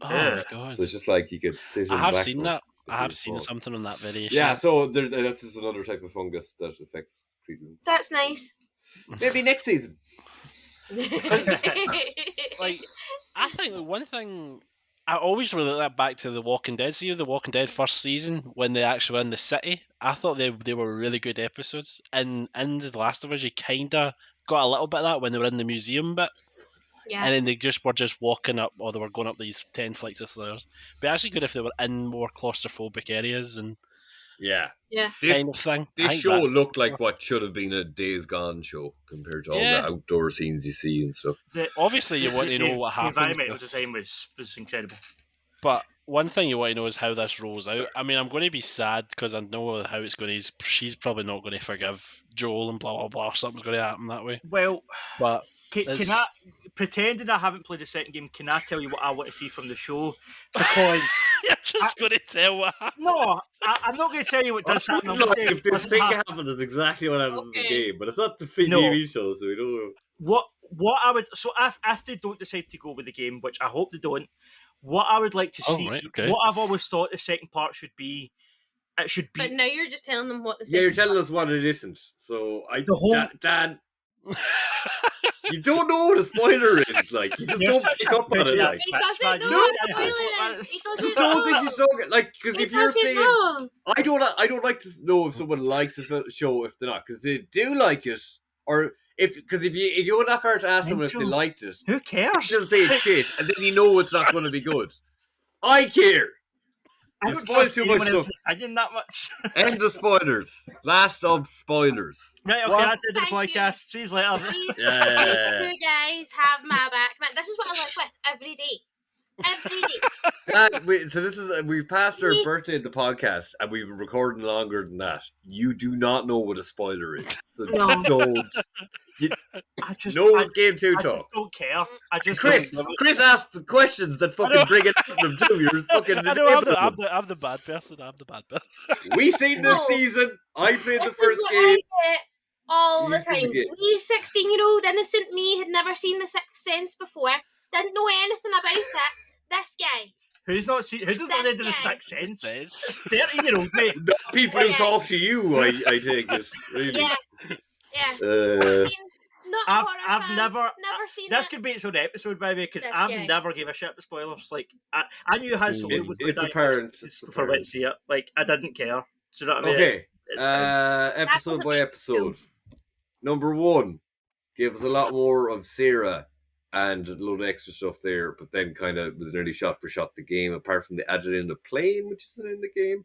Oh Yeah. my god! So it's just like he could sit. I him have back seen for that. if I he have was seen small. something on that variation. Yeah, so that's just another type of fungus that affects creatures. That's nice. Maybe next season. Like, I think the one thing I always relate that back to The Walking Dead. See, The Walking Dead first season when they actually were in the city, I thought they were really good episodes. And in The Last of Us, you kind of got a little bit of that when they were in the museum bit, Yeah. and then they were just walking up, or they were going up these 10 flights of stairs. But actually good if they were in more claustrophobic areas and Yeah. Yeah. kind of thing. I This think show that- looked like what should have been a Days Gone show compared to all Yeah. the outdoor scenes you see and stuff. Obviously, you want to know what happens. The environmental with- design was incredible. But one thing you want to know is how this rolls out. I mean, I'm going to be sad because I know how it's going to. She's probably not going to forgive Joel and blah blah blah. Something's going to happen that way. Well, But can It's- I, pretending I haven't played the second game, can I tell you what I want to see from the show? Because you're just going to tell what happened. no, I'm not going to tell you what does happen. I'm gonna tell you if this what thing happens. happened, it's exactly what happens in the Okay. game, but it's not the No. TV show, so we don't know. What I would if they don't decide to go with the game, which I hope they don't, what I would like to Oh, see, right, okay. what I've always thought the second part should be, it should be But now you're just telling them what the Yeah, you're second telling us what it isn't. So The whole- Dan, you don't know what a spoiler is. Like you just You're don't such pick a up on bitch, it. yeah. Like He That's doesn't fine. know No, what yeah. spoilers. He I doesn't just don't think know. you saw it. Like because He if you're doesn't saying know. I don't like to know if someone likes a show if they're not because they do like it or if you go that far to ask them if they Mental. liked it, Who cares? they'll say it's shit, and then you know it's not going to be good. I care. I You don't spoiled trust too anyone much else's stuff. opinion that much. End the spoilers. Last of spoilers. Right, okay, What? that's the end of the Thank you. podcast. See you later. These, Yeah. these two guys have my back. Man, this is what I live with every day. Every day. So this is we've passed our Me- birthday in the podcast, and we've been recording longer than that. You do not know what a spoiler is, so No. don't. I just, No I, game two I just talk. don't care. I just Chris, don't. Chris asked the questions that fucking bring it out from too. You're fucking. I know I'm enabling them. I'm the bad person. I'm the bad person. We seen this No. season. I played the This is first what game. I get all the You seem to time. get- Me, 16-year-old innocent me, had never seen The Sixth Sense before. Didn't know anything about it. This guy. Who doesn't know the end of the This guy. Sixth Sense? Sense. 13-year-old mate. Not people who Yeah. talk to you. I take it. Really. Yeah. Yeah. Uh, Not a I've horror fan. never. Never seen This it. could be its own episode, by the way, because This I've guy. never gave a shit about spoilers. Like, I knew Han Solo was it's going apparent. to It's before I went to see it. Like, I didn't care. Do you know what I mean? Okay. It's fine. Episode was a by big episode. Number 1 gives a lot more of Sarah and a load of extra stuff there, but then kind of was nearly shot for shot the game, apart from they added in the plane, which isn't in the game,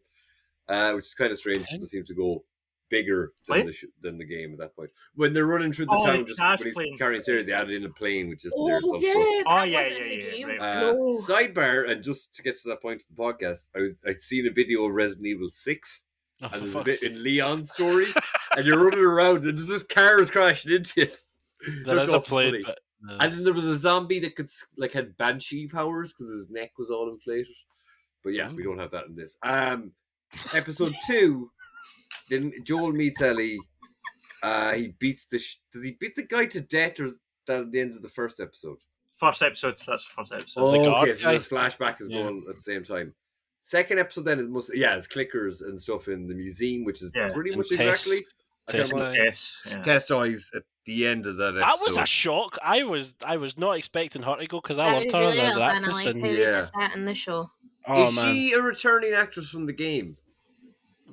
which is kind of strange because it seems to go bigger than than the game at that point. When they're running through the Oh, town, the just cash when he's plane. carrying Sarah, they added in a plane, which isn't there. Oh, So yeah. fuck. Oh, that yeah, wasn't yeah, in the yeah, game. right. No. Sidebar, and just to get to that point of the podcast, I'd seen a video of Resident Evil 6, Oh, for and there's a fuck's bit sake. in Leon's story, and you're running around, and there's just cars crashing into you. There Looked is a awful plane, funny. but And then there was a zombie that could had banshee powers because his neck was all inflated. But yeah, we don't have that in this. Episode 2, then Joel meets Ellie. He beats does he beat the guy to death, or is that at the end of the first episode? First episode. That's the first episode. Oh, The guard okay, so guy? this flashback is Yeah. going at the same time. Second episode then is it's clickers and stuff in the museum, which is Yeah. pretty And much test- exactly. I can't test remember. eye. Yes. Yeah. Test eyes at the end of that episode. That was a shock. I was not expecting her to go because I That loved was her really as an well done. I actress. like And how they Yeah. did that in the show. oh Is man, she a returning actress from the game?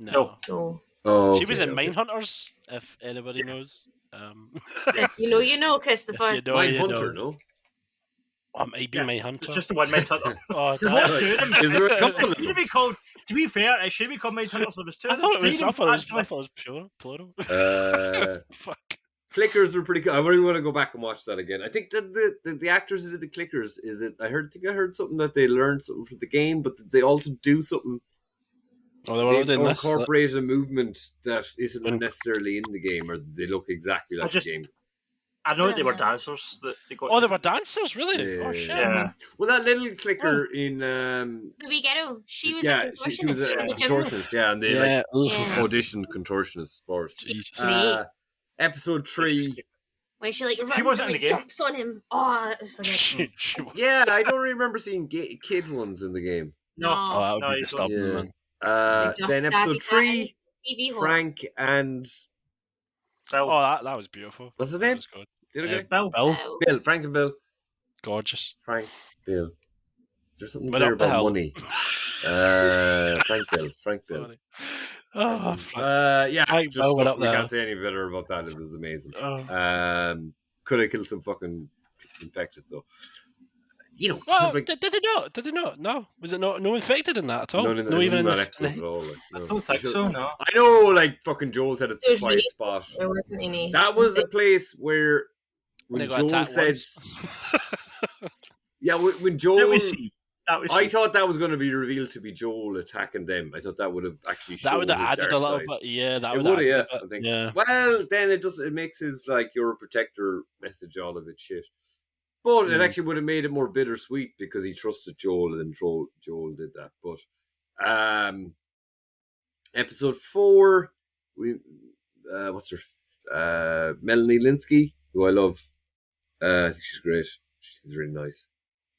no. So, Oh, She was in Mindhunters, if anybody knows. if you know, Christopher. If you know, Mindhunter, no? Maybe Yeah. Mindhunter. It's just a one-man hunter. Oh, There was two of them. Is there a couple It of should them? be called. To be fair, it should be called Mind Hunters. There was two. I of thought them. it was. Three I of them, thought actually. it was plural. Uh, Fuck. Clickers were pretty cool. I really want to go back and watch that again. I think that the actors that did the clickers is it. I heard something that they learned something from the game, but that they also do something. Oh, they were all They doing this. incorporate a movement that isn't When- necessarily in the game, or they look exactly like just- the game. I know they were Yeah. dancers that they got. Oh, they were dancers, really? Yeah. Oh shit. Yeah. Well, that little clicker in The wee girl, she was yeah, a she was a gymnast. contortionist, yeah, and they Yeah. like Yeah. auditioned contortionists for it. Jesus. Episode 3. When she like runs wasn't and in the like, game. jumps on him. Oh, it was so good. She was. Yeah, I don't remember seeing kid ones in the game. No. Oh, that would No, be you disturbing, don't. man. Just Then daddy episode 3, TV horror. Frank and Bill. Oh, that was beautiful. what's his That name? was good. The other Yeah. guy? Bill. Bill, Oh. Bill. Frank and Bill. gorgeous. Frank, Bill. There's something Went there up the about hill. money. Frank Bill. Sorry. Oh, fuck. Yeah, Frank just Bill went fuck, up we the can't hill. say any better about that. It was amazing. Oh. Could have killed some fucking infected though. You know, Well, like, did they not? Did they not? No. Was it not? No infected in that at all? none in no, even in that the episode at all. Like, no. I don't think Sure. so. No. I know, like fucking Joel's had a There's quiet me. spot. There wasn't any. That was the place where They when got Joel attacked said, once. yeah, when That Joel, was see. That was. I thought that was going to be revealed to be Joel attacking them. I thought that would have actually shown That would have his added dark a little side. bit. Yeah, that It would would have have, added yeah, a I bit. think. Yeah. Well, then it makes his like you're a protector message all of it shit. But it Mm. actually would have made it more bittersweet because he trusted Joel and Joel did that. But episode 4, we what's her Melanie Linsky, who I love. I think she's great. She's really nice,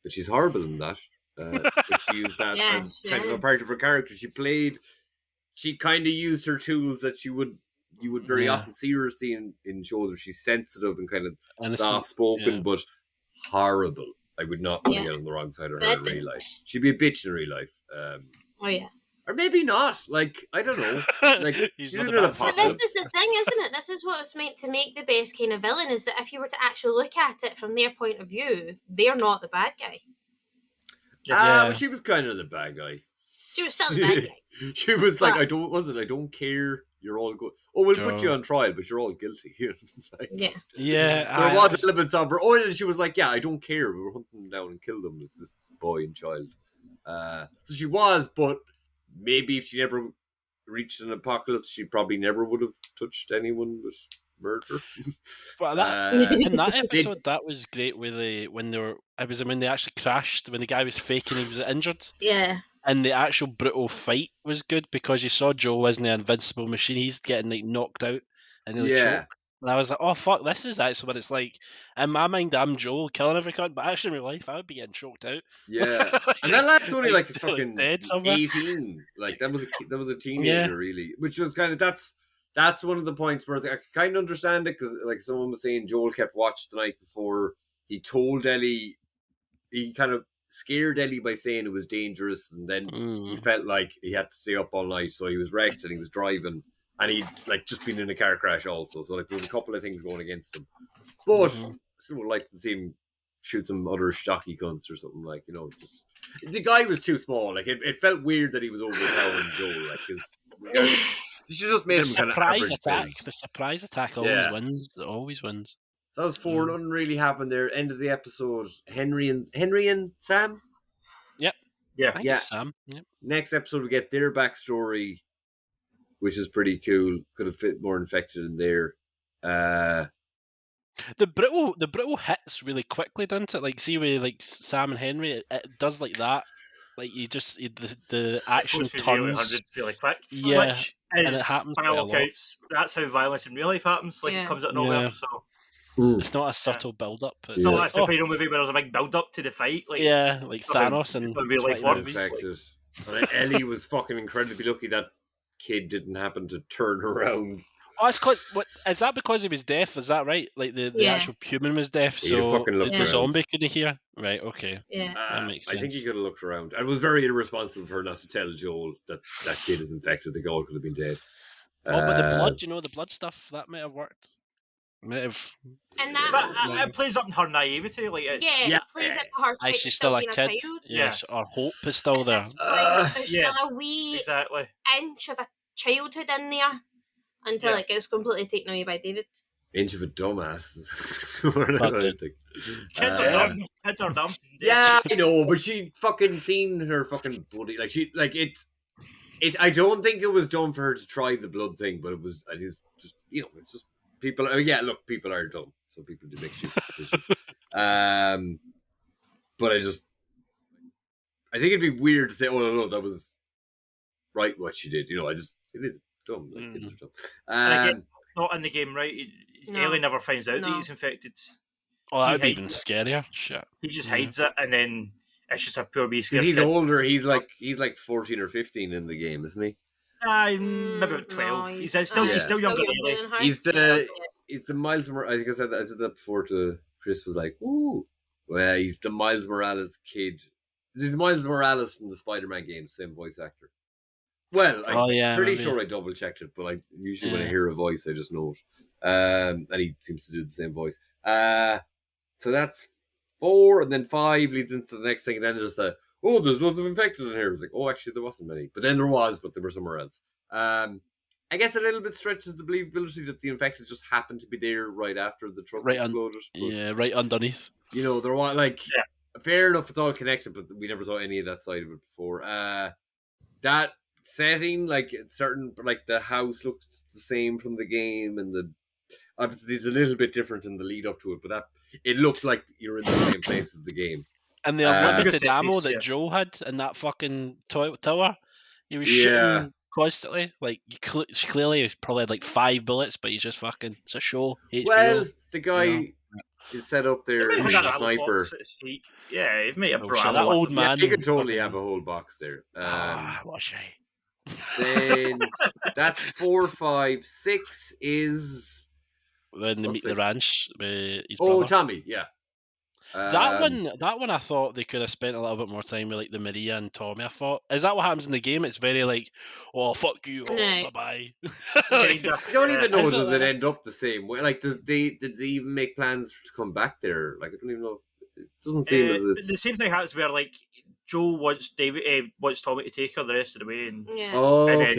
but she's horrible in that. But she used that Yeah, as she kind of a is. part of her character. She kind of used her tools that you would very Yeah. often see her in shows where she's sensitive and kind of Innocent. soft spoken, yeah. but horrible. I would not want to Yeah. get on the wrong side of her in Bad real life. She'd be a bitch in real life. Oh yeah. Or maybe not. Like, I don't know. Like, He's she's not in a an bad But apocalypse. this is the thing, isn't it? This is what's meant to make the best kind of villain, is that if you were to actually look at it from their point of view, they're not the bad guy. Yeah. But she was kind of the bad guy. Do She was still the bad guy. She was like, But- I don't care. You're all good. Oh, we'll put you on trial, but you're all guilty. Like, Yeah. Yeah, there was elements of her. Oh, and she was like, yeah, I don't care. We were hunting them down and killed them with this boy and child. So she was, but maybe if she never reached an apocalypse, she probably never would have touched anyone with murder. But that, in that episode, that was great. When they actually crashed, when the guy was faking he was injured, Yeah. and the actual brutal fight was good because you saw Joel wasn't the invincible machine. He's getting like knocked out and nearly choked. And I was like, oh fuck, this is actually what it's like. In my mind, I'm Joel killing every cunt, but actually in real life, I would be getting choked out. Yeah, and that lad's only like fucking dead somewhere. 18. Like that was a teenager, really, which was kind of that's one of the points where I kind of understand it because like someone was saying, Joel kept watch the night before. He told Ellie, he kind of scared Ellie by saying it was dangerous, and then he felt like he had to stay up all night, so he was wrecked and he was driving. And he'd like just been in a car crash also, so like there was a couple of things going against him. But I still would like to see him shoot some other stocky cunts or something, like, you know. Just the guy was too small. Like it felt weird that he was overpowering Joel. Like you should just made him kind of average attack. build. The surprise attack always wins. It always wins. So that was 4. Nothing really happened there. End of the episode. Henry and Sam. Yep. Yeah. I think it's Sam. Yep. Next episode we get their backstory, which is pretty cool. Could have fit more infected in there. The brittle hits really quickly, doesn't it? Like, see with like Sam and Henry, it does like that. Like the action Goes through 0 to turns. 100 really quick. Yeah, Which and is, it happens by quite a all lot. accounts, that's how violence in real life happens. Like, Yeah. it comes out of nowhere. Yeah. So It's not a subtle build up. It's it's not like, like a superhero movie where there's a big build up to the fight. Like, yeah, like fucking- Thanos and in real life 20 works. movies. Infected. And Ellie was fucking incredibly lucky that kid didn't happen to turn around. Oh, it's called, what is that? Because he was deaf? Is that right? Like the Yeah. actual human was deaf, Yeah, you so fucking looked the around. zombie couldn't hear. Right? Okay. Yeah. That makes I think sense. he could have looked around. And it was very irresponsible for her not to tell Joel that that kid is infected. The girl could have been dead. Oh, but the blood, the blood stuff that might have worked. Might have. And that but was, it plays up in her naivety. Like, it, yeah, it plays into her Aye, type she's still a being kid. child. Yes, our hope is still there. It's like, there's yeah. still a wee exactly. inch of a childhood in there until Yeah. it gets completely taken away by David. Inch of a dumbass. Not good. Kids are dumb. Kids are dumb. Yeah, I know, but she fucking seen her fucking bloody it's. I don't think it was done for her to try the blood thing, but it is just it's just people. Look, people are dumb. Some people do make stupid decisions. But I think it'd be weird to say, oh no, that was right what she did. It is dumb. Like, kids are dumb. And again, not in the game, right? No. Ellie never finds out that No. he's infected. Oh, that'd be He even hates scarier. Shit. He just Yeah. hides it, and then it's just a pure wee 'Cause scared he's kid. older. He's like 14 or 15 in the game, isn't he? Maybe about 12. No, he's still Yeah. he's still younger than Ellie. than her. He's the Yeah. he's the Miles Morales. I think I said that before to Chris. Was like, ooh, well, he's the Miles Morales kid. He's Miles Morales from the Spider-Man games, same voice actor. Well, I'm pretty sure I double checked it, but I usually when I hear a voice, I just know it. And he seems to do the same voice. So that's 4, and then 5 leads into the next thing, and then there's there's loads of infected in here. It's like, oh, actually, there wasn't many, but then there was, but they were somewhere else. I guess a little bit stretches the believability that the infected just happened to be there right after the truck exploded. But, right underneath. there was fair enough, it's all connected, but we never saw any of that side of it before. That setting, the house looks the same from the game, and obviously it's a little bit different in the lead up to it, but it looked like you're in the same place as the game. And the unlimited ammo that Joe had in that fucking tower, he was shooting constantly. Like, clearly he probably had like 5 bullets, but he's just fucking, it's a show. HBO, Well, the guy is set up there as a sniper. Yeah, he may have brought that ammo with old him. man. He could totally have a whole box there. What's right? Then that's 4, 5, 6 is When they What's meet the this? ranch with his brother. Tommy, yeah. That one, I thought they could have spent a little bit more time with like the Maria and Tommy. I thought, is that what happens in the game? It's very like, oh fuck you, Right. bye bye. Kinda. I don't even know. Is it Does it like- end up the same way? Like, did they even make plans to come back there? Like, I don't even know. It doesn't seem as The it's. same thing happens where, like, Joe wants wants Tommy to take her the rest of the way, and Yeah. Oh, and okay.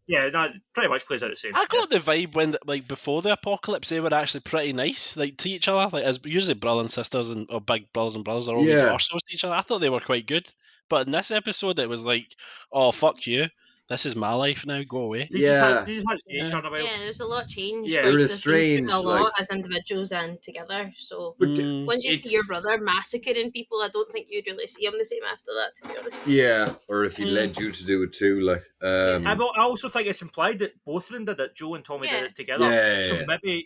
then that pretty much plays out the same. I got the vibe when, like, before the apocalypse, they were actually pretty nice, like, to each other. Like, as usually brother and sisters or big brothers and brothers are always Yeah. arseholes to each other. I thought they were quite good, but in this episode, it was like, oh, fuck you, this is my life now. Go away. They Yeah. just had to see each Yeah. other a while. Yeah, there's a lot changed. Yeah. It was Like, they've been strange, through a lot like- as individuals and together. So But Mm. once you see your it's- brother massacring people, I don't think you'd really see him the same after that, to be honest. Yeah, or if he led you to do it too, like. I also think it's implied that both of them did it. Joe and Tommy Yeah. did it together. Yeah, So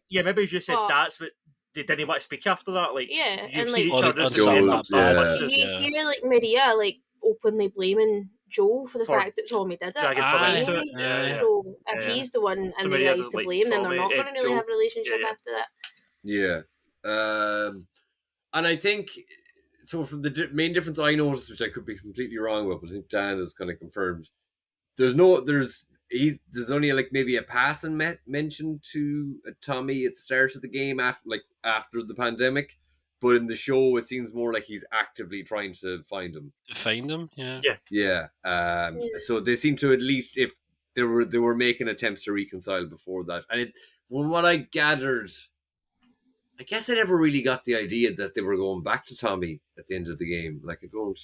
yeah. maybe as you said, Well- that's what they didn't want to speak after that. Like, Yeah, you've and, seen like- each Or other they just unsolved end that up stuff. bad. It's just- You hear like Maria like openly blaming Joe for the For fact that Tommy did it. dragging Tommy into anyway. it. Yeah. So if Yeah. he's the one So and the Maria guy's doesn't to like blame, then they're Tommy, not going to really Joe. have a relationship Yeah. after that. Yeah. And I think, so from the main difference I noticed, which I could be completely wrong with, but I think Dan has kind of confirmed, there's only like maybe a passing mention to Tommy at the start of the game after the pandemic, but in the show it seems more like he's actively trying to find him. To find them, yeah. Yeah. So they seem to, at least if they were making attempts to reconcile before that, and from what I gathered, I guess I never really got the idea that they were going back to Tommy at the end of the game. Like, I don't.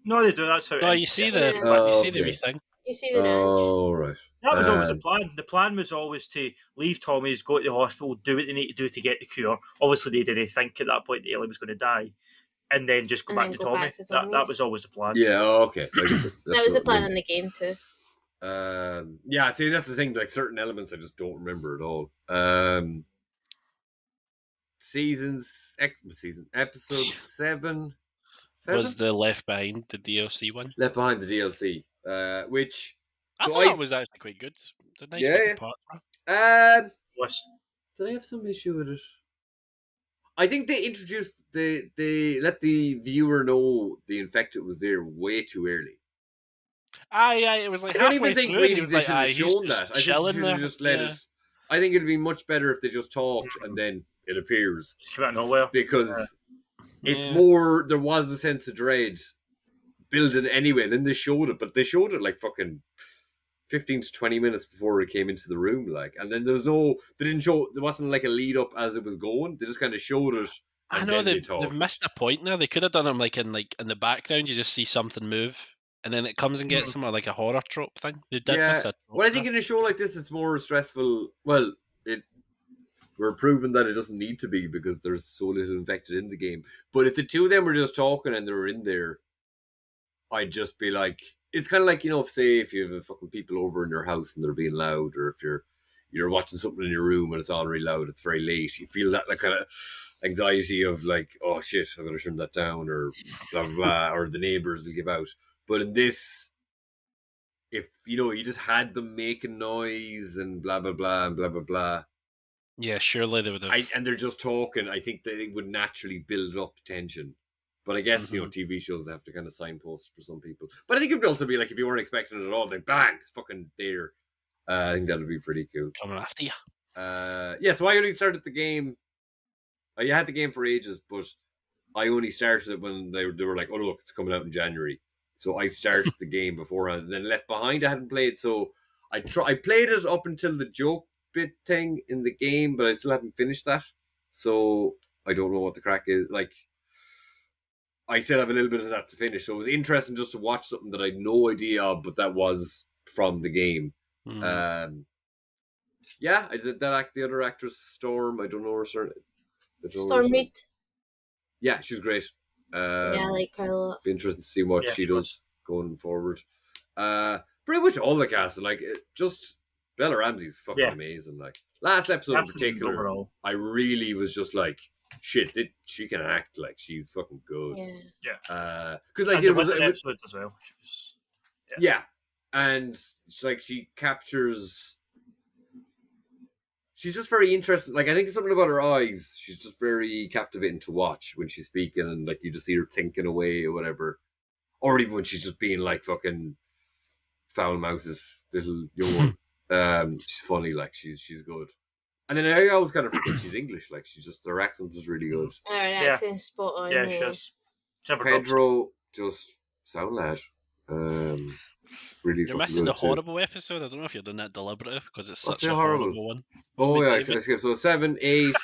No, they do. That's how. It No, ends. you see Yeah. the wee Okay. thing. You see the dance. Oh, right. That was always the Um, plan. The plan was always to leave Tommy's, go to the hospital, do what they need to do to get the cure. Obviously, they didn't think at that point that Ellie was going to die, and then just go And back then to go Tommy. back to That Tommy's. was always the plan. Yeah, okay. I guess That was the plan in the game too. Yeah, see, that's the thing. Like, certain elements I just don't remember at all. Episode 7 Was the Left Behind, the DLC one. Left Behind, the DLC, which I so thought that was actually quite good. The nice Yeah, little yeah. part. Was- did I have some issue with it? I think they introduced they let the viewer know the infected was there way too early. Aye, it was like I don't halfway even think through, and he really was they like, should aye, have he's shown just that. I think they chilling should have there. just let Yeah. us. I think it'd be much better if they just talked and then it appears, Just came out of nowhere. because it's Yeah. more, there was a sense of dread building anyway. Then they showed it, but they showed it like fucking 15 to 20 minutes before it came into the room, like, and then there wasn't like a lead up as it was going. They just kind of showed it. I And know then they they've talked. missed a point there. They could have done them like in the background. You just see something move, and then it comes and gets them, or like a horror trope thing. They did miss it. Well, I think in a show like this, it's more stressful. Well, we're proving that it doesn't need to be because there's so little infected in the game. But if the two of them were just talking and they were in there, I'd just be like, it's kind of like, if you have fucking people over in your house and they're being loud, or if you're watching something in your room and it's all really loud, it's very late, you feel that like kind of anxiety of like, oh shit, I'm going to turn that down, or blah, blah, blah, or the neighbors will give out. But in this, if, you just had them making noise and blah, blah, blah, and blah, blah, blah, Yeah, surely they would have. and they're just talking, I think that it would naturally build up tension. But I guess, TV shows have to kind of signpost for some people. But I think it would also be like, if you weren't expecting it at all, then bang, it's fucking there. I think that would be pretty cool. Coming after you. Yeah, so I only started the game. You had the game for ages, but I only started it when they were like, oh, look, it's coming out in January. So I started the game beforehand. And then Left Behind I hadn't played, so I played it up until the joke bit thing in the game, but I still haven't finished that. So I don't know what the crack is. Like, I still have a little bit of that to finish. So it was interesting just to watch something that I had no idea of, but that was from the game. Yeah, I did that the other actress, Storm. I don't know her surname. Storm Reed. Yeah, she's great. Yeah, I like her a lot. Be interesting to see what Yeah, she she does was. going forward. Pretty much all the cast, like, just Bella Ramsey's fucking Yeah. amazing. Like, last episode That's in the thing particular, overall. I really was just like, shit, she can act. Like, she's fucking good. Yeah. Because like And it the was, Winter episode as well. She was, yeah, and she captures. She's just very interesting. Like, I think it's something about her eyes. She's just very captivating to watch when she's speaking, and like you just see her thinking away or whatever, or even when she's just being like fucking foul mouthed little young one. She's funny. Like, she's good. And then I always kind of forget she's English. Like, her accent is really good. Her accent's spot on. yeah, she is. She never drops it. Pedro, just Sound lad. Really You're fucking missing the good too. horrible episode. I don't know if you're doing that deliberately because it's What's such the a horrible? horrible one. Oh With yeah, David. I skipped. So 7, 8.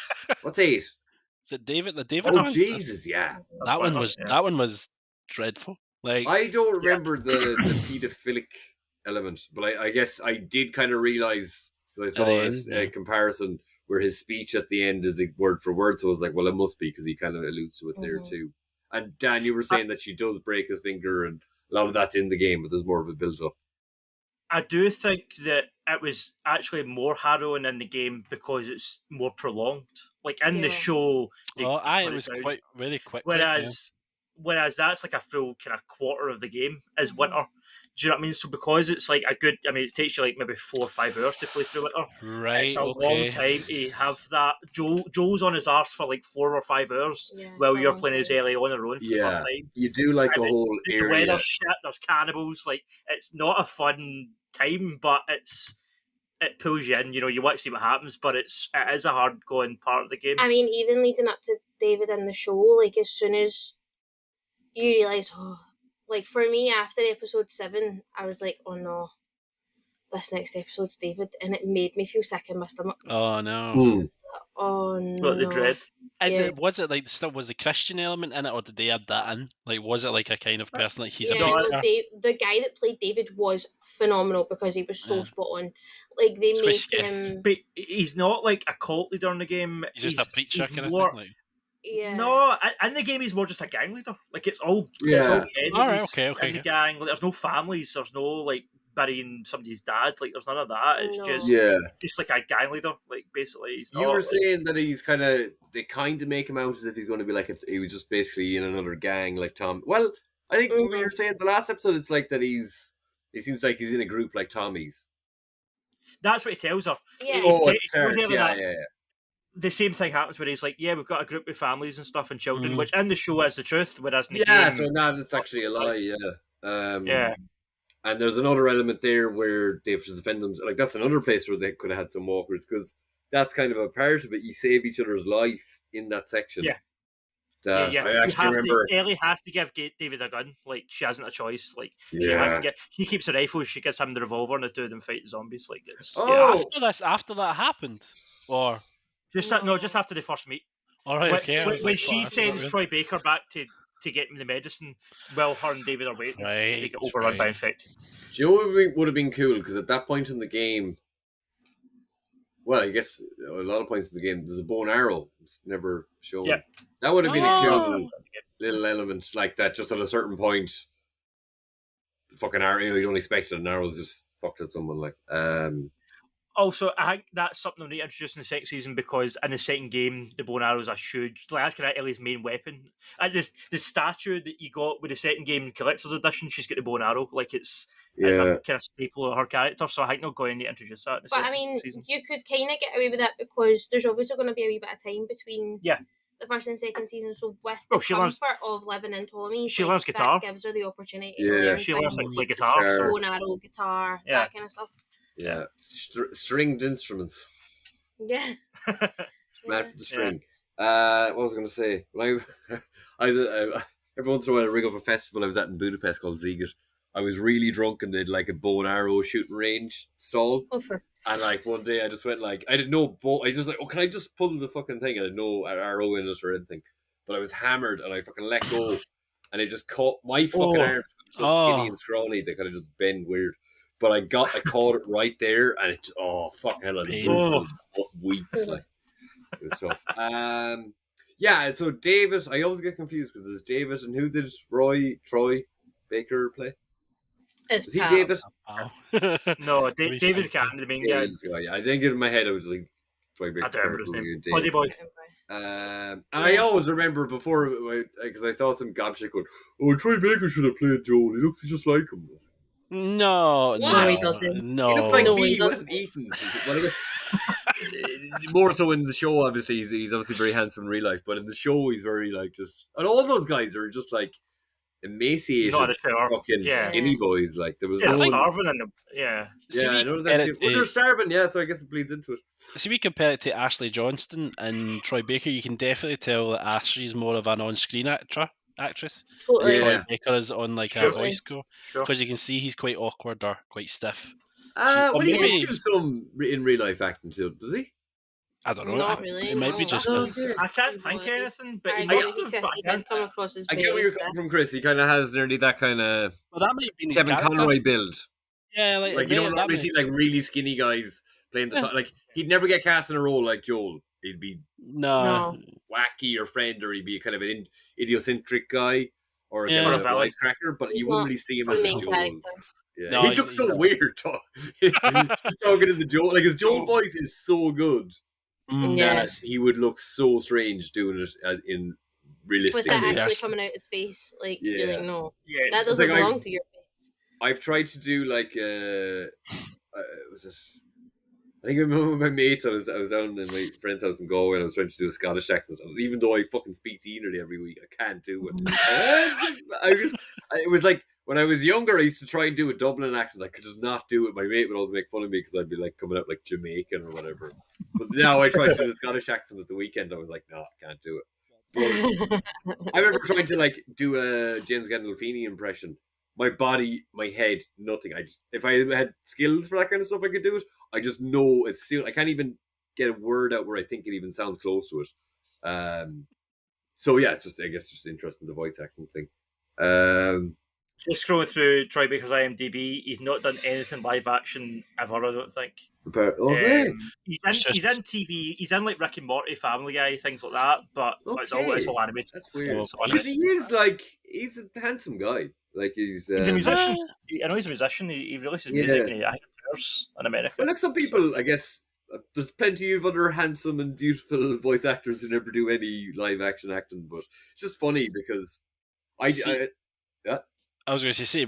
What's 8? Is it David? The David Oh one? Jesus, yeah. That one was yeah. that one was dreadful. Like I don't remember the pedophilic element, but I guess I did kind of realize because I At the saw end, a yeah. comparison where his speech at the end is word for word. So I was like, well, it must be because he kind of alludes to it there too. And Dan, you were saying that she does break his finger, and a lot of that's in the game, but there's more of a build up. I do think that it was actually more harrowing in the game because it's more prolonged. Like in the show, they it cut was down. quite really quick. Whereas that's like a full kind of quarter of the game is winter. Do you know what I mean? So because it's like it takes you like maybe 4 or 5 hours to play through winter. Right. It's a long time to have that. Joel's on his arse for like 4 or 5 hours while you're playing as Ellie on your own for the first time. You do like the whole The area. weather's shit, there's cannibals, like it's not a fun time, but it pulls you in, you want to see what happens, but it is a hard going part of the game. I mean, even leading up to David in the show, like as soon as you realise, like for me after episode 7, I was like, oh no, this next episode's David, and it made me feel sick in my stomach. Oh no. Oh no. Like the dread. Was it like still was the Christian element in it, or did they add that in? Like, was it like a kind of person like he's a the guy that played David was phenomenal because he was so spot on. Like they made him, but he's not like a cult leader in the game. He's just a preacher kind of thing. Like... Yeah. No, in the game he's more just a gang leader. Like it's all okay. In the gang. Like, there's no families. There's no like burying somebody's dad. Like there's none of that. It's just like a gang leader. Like basically, you were saying that he's they kind of make him out as if he's going to be like he was just basically in another gang like Tom. Well, I think when you were saying the last episode, it's like that he seems like he's in a group like Tommy's. That's what he tells her. Yeah. The same thing happens where he's like, yeah, we've got a group with families and stuff and children, which in the show is the truth, whereas in the game... so now it's actually a lie, And there's another element there where they have to defend them. Like, that's another place where they could have had some walkers, because that's kind of a part of it. You save each other's life in that section. Yeah. I actually remember... Ellie has to give David a gun. Like, she hasn't a choice. Like, she has to get... He keeps a rifle, she gives him the revolver, and the two of them fight zombies. Like, it's... After that happened? Or... Just after they first meet. All right, okay. When she sends Troy Baker back to get him the medicine, while her and David are waiting, they get overrun by infected. Do you know what would have been cool? Because at that point in the game, well, I guess a lot of points in the game, there's a bow and arrow. It's never shown. Yeah. That would have been a cool little element like that, just at a certain point. Fucking arrow, you don't expect it, and arrows just fucked at someone like. Also, I think that's something they'll need to introduce in the second season, because in the second game, the bow and arrows are huge. Like, that's kind of Ellie's main weapon. And the statue that you got with the second game collector's edition, she's got the bow and arrow. Like, it's a kind of staple of her character. So I think they're going to introduce that in the second season. You could kind of get away with that because there's obviously going to be a wee bit of time between the first and second season. So with the comfort of living in Ptolemy's, she learns guitar. That gives her the opportunity to learn she learns things like guitar. Bow and arrow, guitar, that kind of stuff. Yeah, stringed instruments. Yeah. Mad for the string. What was I going to say? When I was, every once in a while I ring up a festival I was at in Budapest called Ziget. I was really drunk and they'd like a bow and arrow shooting range stall. And like one day I just went like, I didn't know I just like, can I just pull the fucking thing? I didn't know arrow in it or anything. But I was hammered and I fucking let go. And it just caught my fucking arms so skinny and scrawny, they kind of just bend weird. But I caught it right there, and it fucking hell, weeks like it was tough. And so David, I always get confused because there's David, and who did Troy Baker play? Was he David? No, David's the main guy. I think in my head I was like Troy Baker. I don't remember his name. Buddy boy. And I always remember before because I saw some gobshite going, "Oh, Troy Baker should have played Joel. He looks just like him." No, he doesn't. No, he looks like me. He wasn't Ethan. Well, I guess more so in the show. Obviously, he's obviously very handsome in real life, but in the show, he's very like just. And all those guys are just like emaciated, fucking skinny boys. Like there was starving in them. I know that. Well, they're starving. Yeah, so I guess it bleeds into it. See, we compare it to Ashley Johnston and Troy Baker. You can definitely tell that Ashley's more of an on-screen actor. actress. Totally. And Troy Yeah. Baker is on like a Totally. voice score Sure. because you can see he's quite awkward or quite stiff. or Well, he maybe must do some in real life acting too, does he? I don't know. Not really. It might be no. just Oh, a, okay. I can't think of No, anything, but I he agree must with you, have. Chris. But He I did can't. come across as I get where very you're stiff. coming from, Chris. He kind of has nearly that kind of well, that might have been his Kevin character. Conroy build. Yeah, like, Like, you don't that normally may- see like really skinny guys playing the Yeah. top. Like, he'd never get cast in a role like Joel. He'd be No. wacky or friend, or he'd be kind of an idiocentric guy, or a Yeah. kind Or of a villain. wisecracker. But He's you wouldn't not really see him the as main Joel. character. Yeah. No, he he's- looks so he's not. weird talking in the Joel. Like his Joel voice is so good Mm. Yeah. that he would look so strange doing it in realistic. With that Yeah. actually Person. coming out his face, like you're Yeah. like, no, Yeah, that It's doesn't like belong to your face. I've tried to do like was this? I think I remember with my mates. I was down in my friend's house in Galway, and I was trying to do a Scottish accent. And even though I fucking speak to you nearly every week, I can't do it. It was like when I was younger, I used to try and do a Dublin accent. I could just not do it. My mate would always make fun of me because I'd be like coming out like Jamaican or whatever. But now I try to do the Scottish accent at the weekend. I was like, no, I can't do it. But I remember trying to like do a James Gandolfini impression. My body, my head, nothing. If I had skills for that kind of stuff, I could do it. I just know it's still. I can't even get a word out where I think it even sounds close to it. So yeah, it's just just interesting the voice acting thing. just scrolling through Troy Baker's IMDb, he's not done anything live action ever. I don't think. Okay. He's in TV. He's in like Rick and Morty, Family Guy, things like that. But it's all animated. That's weird. It's all Because animated. he's a handsome guy. Like he's He's a musician. I know he's a musician. He releases music and he tours in America. Well, like some people, I guess there's plenty of other handsome and beautiful voice actors who never do any live action acting, but it's just funny because I was going to say,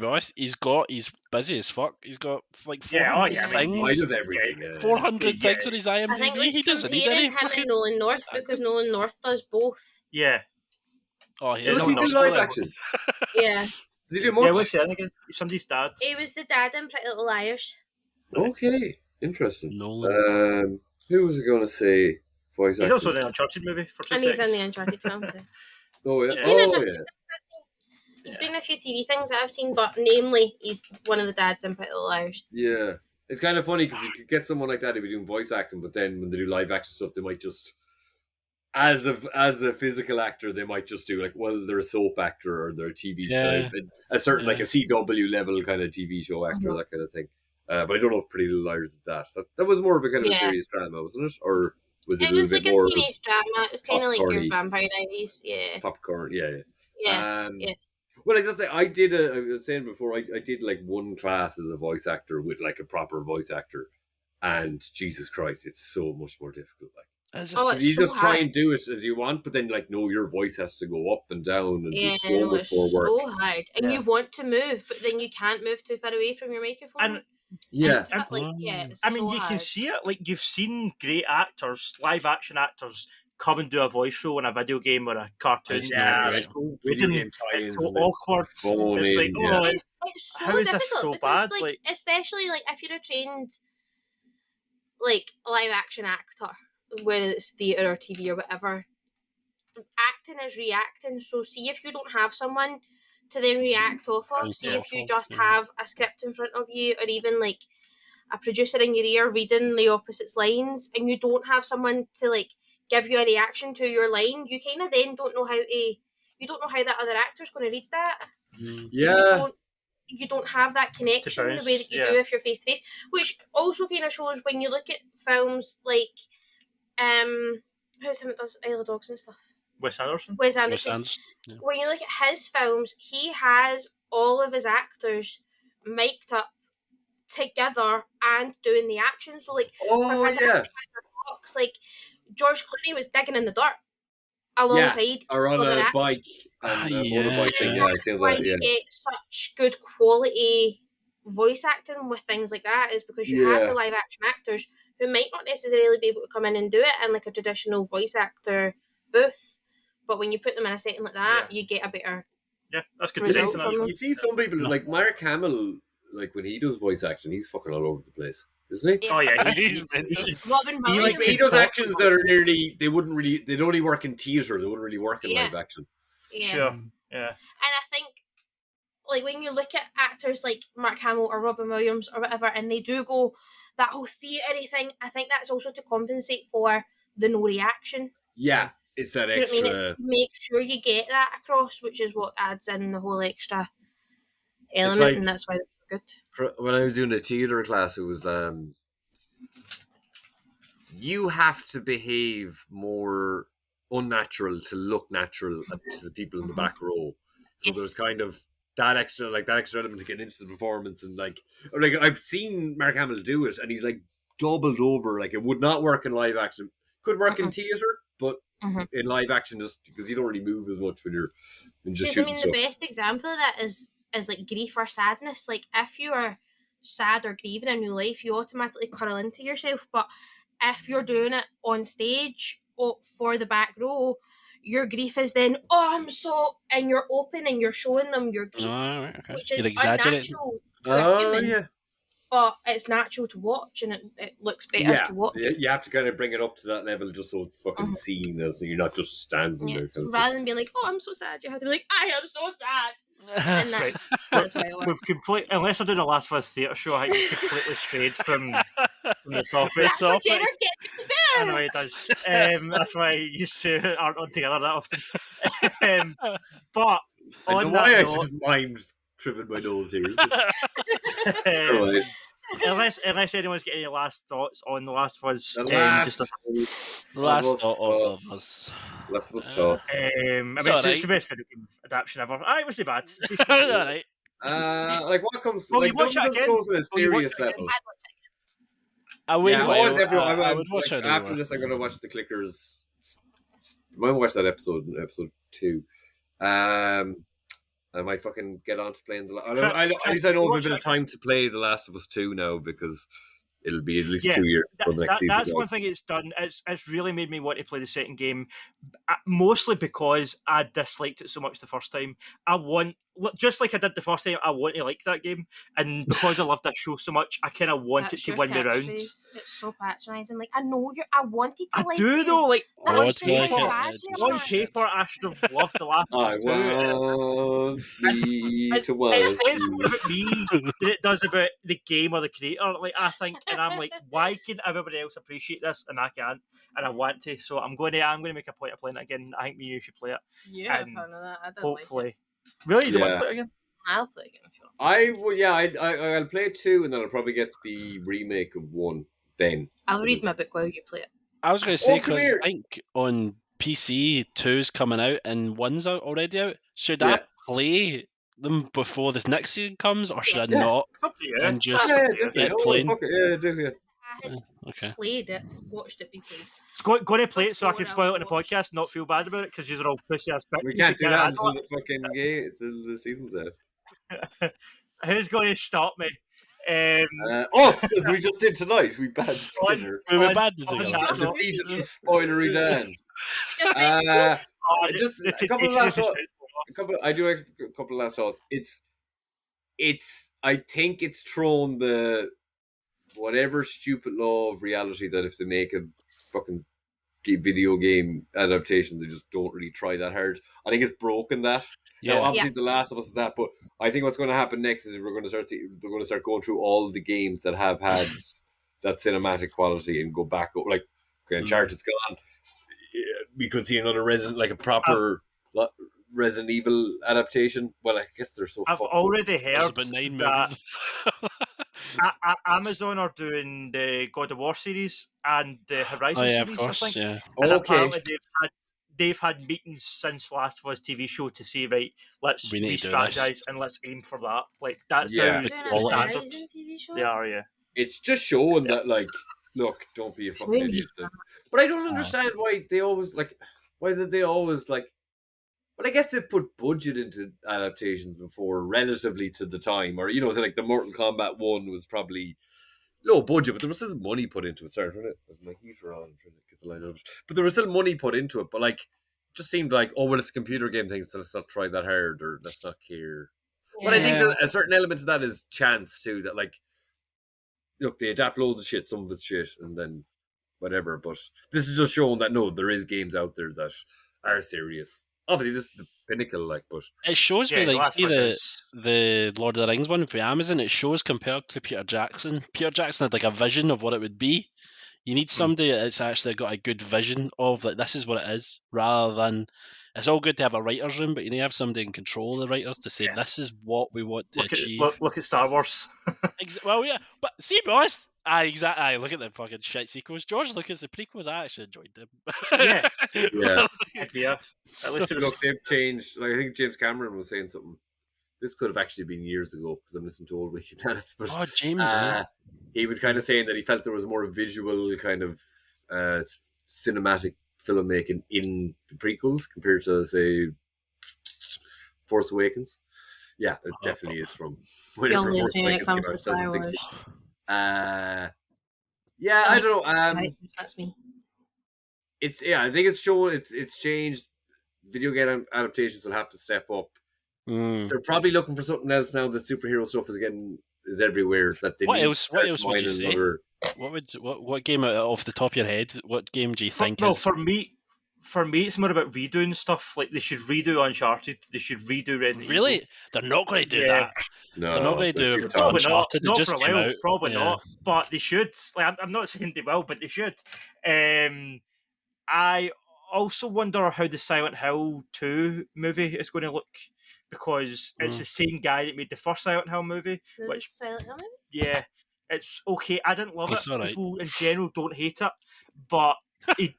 he's busy as fuck. He's got like 400 Yeah, why things. does everything? 400 things on his IMDb. I think like He doesn't need any comparing him fucking. and Nolan North because Nolan North does both. Yeah. Oh, he Does is he not do live action? Yeah, Does he do Yeah, much? what's the other again? Somebody's dad. he was the dad in Pretty Little Liars. Okay, interesting. Nolan. Who was I going to say voice He's acting? also in the Uncharted movie for 2 And he's seconds. in the Uncharted film too. Oh yeah. He's been in Oh a yeah. He's been in a few TV things that I've seen, but namely, he's one of the dads in Pretty Little Liars. Yeah. It's kind of funny because you could get someone like that who'd be doing voice acting, but then when they do live action stuff, they might just, as a physical actor, they might just do like, well, they're a soap actor or they're a TV show, a certain like a CW level kind of TV show actor, that kind of thing. But I don't know if Pretty Little Liars is that. That was more of a kind of a serious drama, wasn't it? Or was it a was little like bit a more teenage drama. It was kind of like your popcorn-y. Vampire Diaries. Yeah. popcorn? Yeah. Yeah. Well, like that's I did I was saying before, I did like one class as a voice actor with like a proper voice actor, and Jesus Christ, it's so much more difficult. Like, Is it? Oh, it's you so just try hard. and do it as you want, but then like no, your voice has to go up and down and Yeah, do so much it's more work. so hard. And Yeah. you want to move, but then you can't move too far away from your microphone. And Yeah, It's not like, it's I mean, so you hard. can see it. Like you've seen great actors, live action actors, come and do a voice role in a video game or a cartoon. Yeah, It's right. so Video wooden, game tie-ins it's so and then awkward. phone It's like, in, yeah. It's so how is this difficult so because, bad? Like- especially like if you're a trained like live action actor, whether it's theatre or TV or whatever, acting is reacting. So see if you don't have someone to then react off of. See if you just have a script in front of you, or even like a producer in your ear reading the opposite's lines, and you don't have someone to like give you a reaction to your line. You kind of then don't know how that other actor's going to read that. yeah. You don't have that connection the way that you do if you're face to face, which also kind of shows when you look at films like who's him that does Isle of Dogs and stuff. Wes Anderson. Wes Anderson. Yeah. When you look at his films, he has all of his actors mic'd up together and doing the action. So like, Oh yeah. Fox, like George Clooney was digging in the dirt alongside Or on other a actors. bike and a Yeah. motorbike thing. Yeah, I see Why that. you Yeah. get such good quality voice acting with things like that is because you have Yeah. the live action actors who might not necessarily be able to come in and do it in like a traditional voice actor booth, but when you put them in a setting like that, you get a better. Yeah, that's good. Result directing, from them. You see some people like Mark Hamill, like when he does voice action, he's fucking all over the place, isn't he? Oh yeah, He's mental. Robin He, Williams. like, He does actions that are nearly they'd only work in theater, they wouldn't really work in live action. yeah. Sure. Yeah. And I think, like, when you look at actors like Mark Hamill or Robin Williams or whatever, and they do go that whole theatre thing, I think that's also to compensate for the no reaction. Yeah, it's that Do you know what I mean? It's extra. to make sure you get that across, which is what adds in the whole extra element, like- and that's why they're good. When I was doing a theatre class, it was you have to behave more unnatural to look natural to the people in the back row. So Yes. there's kind of that extra element to get into the performance, and like I've seen Mark Hamill do it, and he's like doubled over. Like, it would not work in live action. Could work in theatre, but in live action, just because you don't really move as much when you're just shooting stuff. The best example of that is like grief or sadness. Like, if you are sad or grieving a new life, you automatically curl into yourself. But if you're doing it on stage for the back row, your grief is then, and you're open and you're showing them your grief, which is unnatural for a human. Yeah. But it's natural to watch, and it looks better to watch. You have to kind of bring it up to that level just so it's fucking seen, as you're not just standing there. So rather than being like, I'm so sad, you have to be like, I am so sad. And that's why I We've unless we're doing a Last of Us theatre show, I think we've completely strayed from the topic. That's what Jerd gets me there. I know he does. That's why you two aren't on together that often. But on that I note, just mimed tripping my nose here. Unless anyone's got any last thoughts on The Last of Us, Last thought of us. Last of Us. It's the best video game adaptation ever. It was the bad. Alright. Like, what comes? Well, like, you watch it nothing again? comes close to a Well, you watch serious it again? level. I would watch it after this. I'm gonna watch the Clickers. I might watch that episode 2. I might fucking get on to playing at least I know of a bit of time to play The Last of Us 2 now, because it'll be at least 2 years for the next season. That's one thing it's done. It's really made me want to play the second game, mostly because I disliked it so much the first time. Just like I did the first time, I want to like that game, and because I love that show so much, I kind of want it to win me round. It's so patronising. Like, I know I wanted to like do you. though. Like, on paper, I should have loved The Last of Us 2. Want me to watch It says more about me than it does about the game or the creator. Like, I think, and I'm like, why can everybody else appreciate this and I can't? And I want to, so I'm going to make a point of playing it again. I think me and you should play it. Yeah, I'm fan of that. I don't hopefully. like it. Really, you don't want to play it again? I'll play it again if you want. I'll play 2, and then I'll probably get the remake of 1 then. I'll read my book while you play it. I was going to say, because I think on PC 2's coming out and 1's already out. Should I play them before the next season comes, or should I not? And just get playing? Okay. Played it, watched it be played. Go to play it so I can spoil it in the podcast and not feel bad about it, because you're all pussy ass bitches. We can't do that until the fucking the season's out. Who's going to stop me? We just did tonight. We banned Twitter. We were banned together. Spoilery Dan. Just a couple of last thoughts. I do have a couple of last thoughts. I think it's thrown the whatever stupid law of reality that if they make a fucking video game adaptation, they just don't really try that hard. I think it's broken that. Yeah. Now, obviously, The Last of Us is that, but I think what's going to happen next is they're going to start going through all the games that have had that cinematic quality and go back up. Like, okay, Uncharted's gone. We could see another a proper Resident Evil adaptation. Well, I guess they're so. I've already heard about 9 that movies. Amazon are doing the God of War series and the Horizon series. Of course, I think. yeah. And apparently they've had meetings since Last of Us TV show to say, right, let's re-strategize and let's aim for that. Like, that's now the standard. They are, yeah. It's just showing that, like, look, don't be a fucking idiot. But I don't understand why they always But I guess they put budget into adaptations before, relatively to the time, or so like the Mortal Kombat 1 was probably low budget, but there was still money put into it. Sorry, my heater on, I'm trying to get the light out. But there was still money put into it. But like, it just seemed like, it's a computer game thing, so let's not try that hard, or let's not care. Yeah. But I think that a certain element of that is chance too. That like, look, they adapt loads of shit, some of it's shit, and then whatever. But this is just showing that no, there is games out there that are serious. Obviously, this is the pinnacle, like, but It shows Yeah, me, The like, Last see of Us is... the Lord of the Rings one for Amazon. It shows compared to Peter Jackson. Peter Jackson had like a vision of what it would be. You need somebody that's actually got a good vision of like this is what it is, rather than it's all good to have a writer's room, but you need to have somebody in control of the writers to say this is what we want to achieve. Look at Star Wars. Well, yeah, but see, to be honest, exactly. Look at the fucking shit sequels. George Lucas, the prequels, I actually enjoyed them. Yeah. yeah. Idea. At least it was... Look, they've changed. Like, I think James Cameron was saying something. This could have actually been years ago because I'm listening to old Wiki Planets. But oh, James, he was kind of saying that he felt there was more visual kind of cinematic filmmaking in the prequels compared to, say, Force Awakens. Yeah, it definitely is from whenever Force Awakens came out, 2016. Yeah, I don't know. That's me. It's I think it's shown. It's changed. Video game adaptations will have to step up. They're probably looking for something else now that superhero stuff is everywhere. That they what need else would you say? Another... What game off the top of your head? What game do you think? For me, it's more about redoing stuff. Like they should redo Uncharted. They should redo Resident Evil. Really? They're not going to do that. No, they're not going to do probably Uncharted. Not just for a while. out. Probably not. But they should. Like I'm not saying they will, but they should. I also wonder how the Silent Hill 2 movie is going to look, because it's the same guy that made the first Silent Hill movie. Which Silent Hill movie? Yeah, it's okay. I didn't love it. Right. People in general don't hate it, but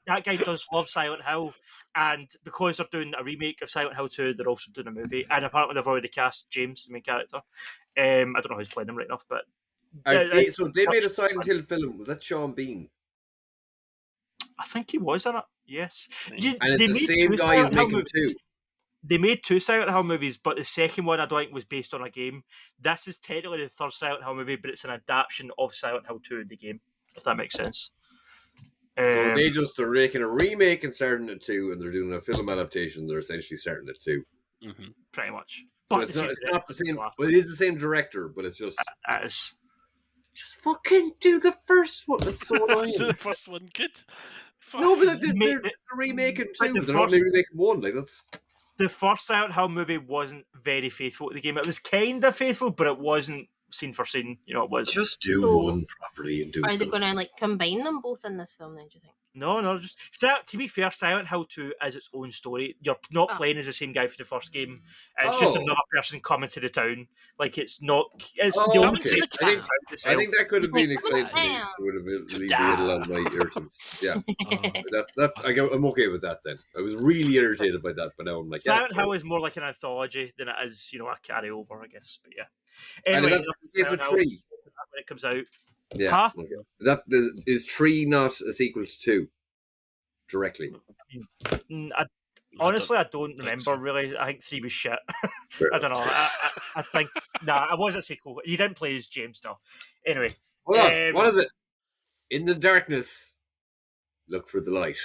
that guy does love Silent Hill, and because they're doing a remake of Silent Hill 2, they're also doing a movie, and apparently they've already cast James, the main character. I don't know who's playing him right enough, but so they made a Silent Hill film. Was that Sean Bean? I think he was in it. Yes, and it's the same guy who's making two. They made two Silent Hill movies, but the second one I don't think was based on a game. This is technically the third Silent Hill movie, but it's an adaptation of Silent Hill 2, the game, if that makes sense. So they just are making a remake and starting at 2, and they're doing a film adaptation. They're essentially starting at 2. Pretty much. So But it's not the same. Well, it is the same director, but it's just... Just fucking do the first one. That's so annoying. Do the first one good. No, but they're remaking 2. They're not remaking 1. Like, that's... The first Silent Hill movie wasn't very faithful to the game. It was kind of faithful, but it wasn't scene for scene. You know, it was. Just do one properly and do. Are they going to combine them both in this film? Then do you think? No. Just to be fair, Silent Hill 2 is its own story. You're not playing as the same guy for the first game. It's just another person coming to the town. Like it's not. It's the coming to the town. I think that could have been explained to me. It would have alleviated a lot of my irritants. Yeah, I'm okay with that. Then I was really irritated by that, but now I'm like, Silent Hill is more like an anthology than it is, a carryover, I guess. But yeah. Anyway, and that's with 3 when it comes out. Yeah. Okay. Is 3 not a sequel to 2 directly? Honestly, I don't remember really. I think 3 was shit. I don't know. I think it was a sequel. You didn't play as James, no. Anyway, hold on. What is it? In the darkness, look for the light.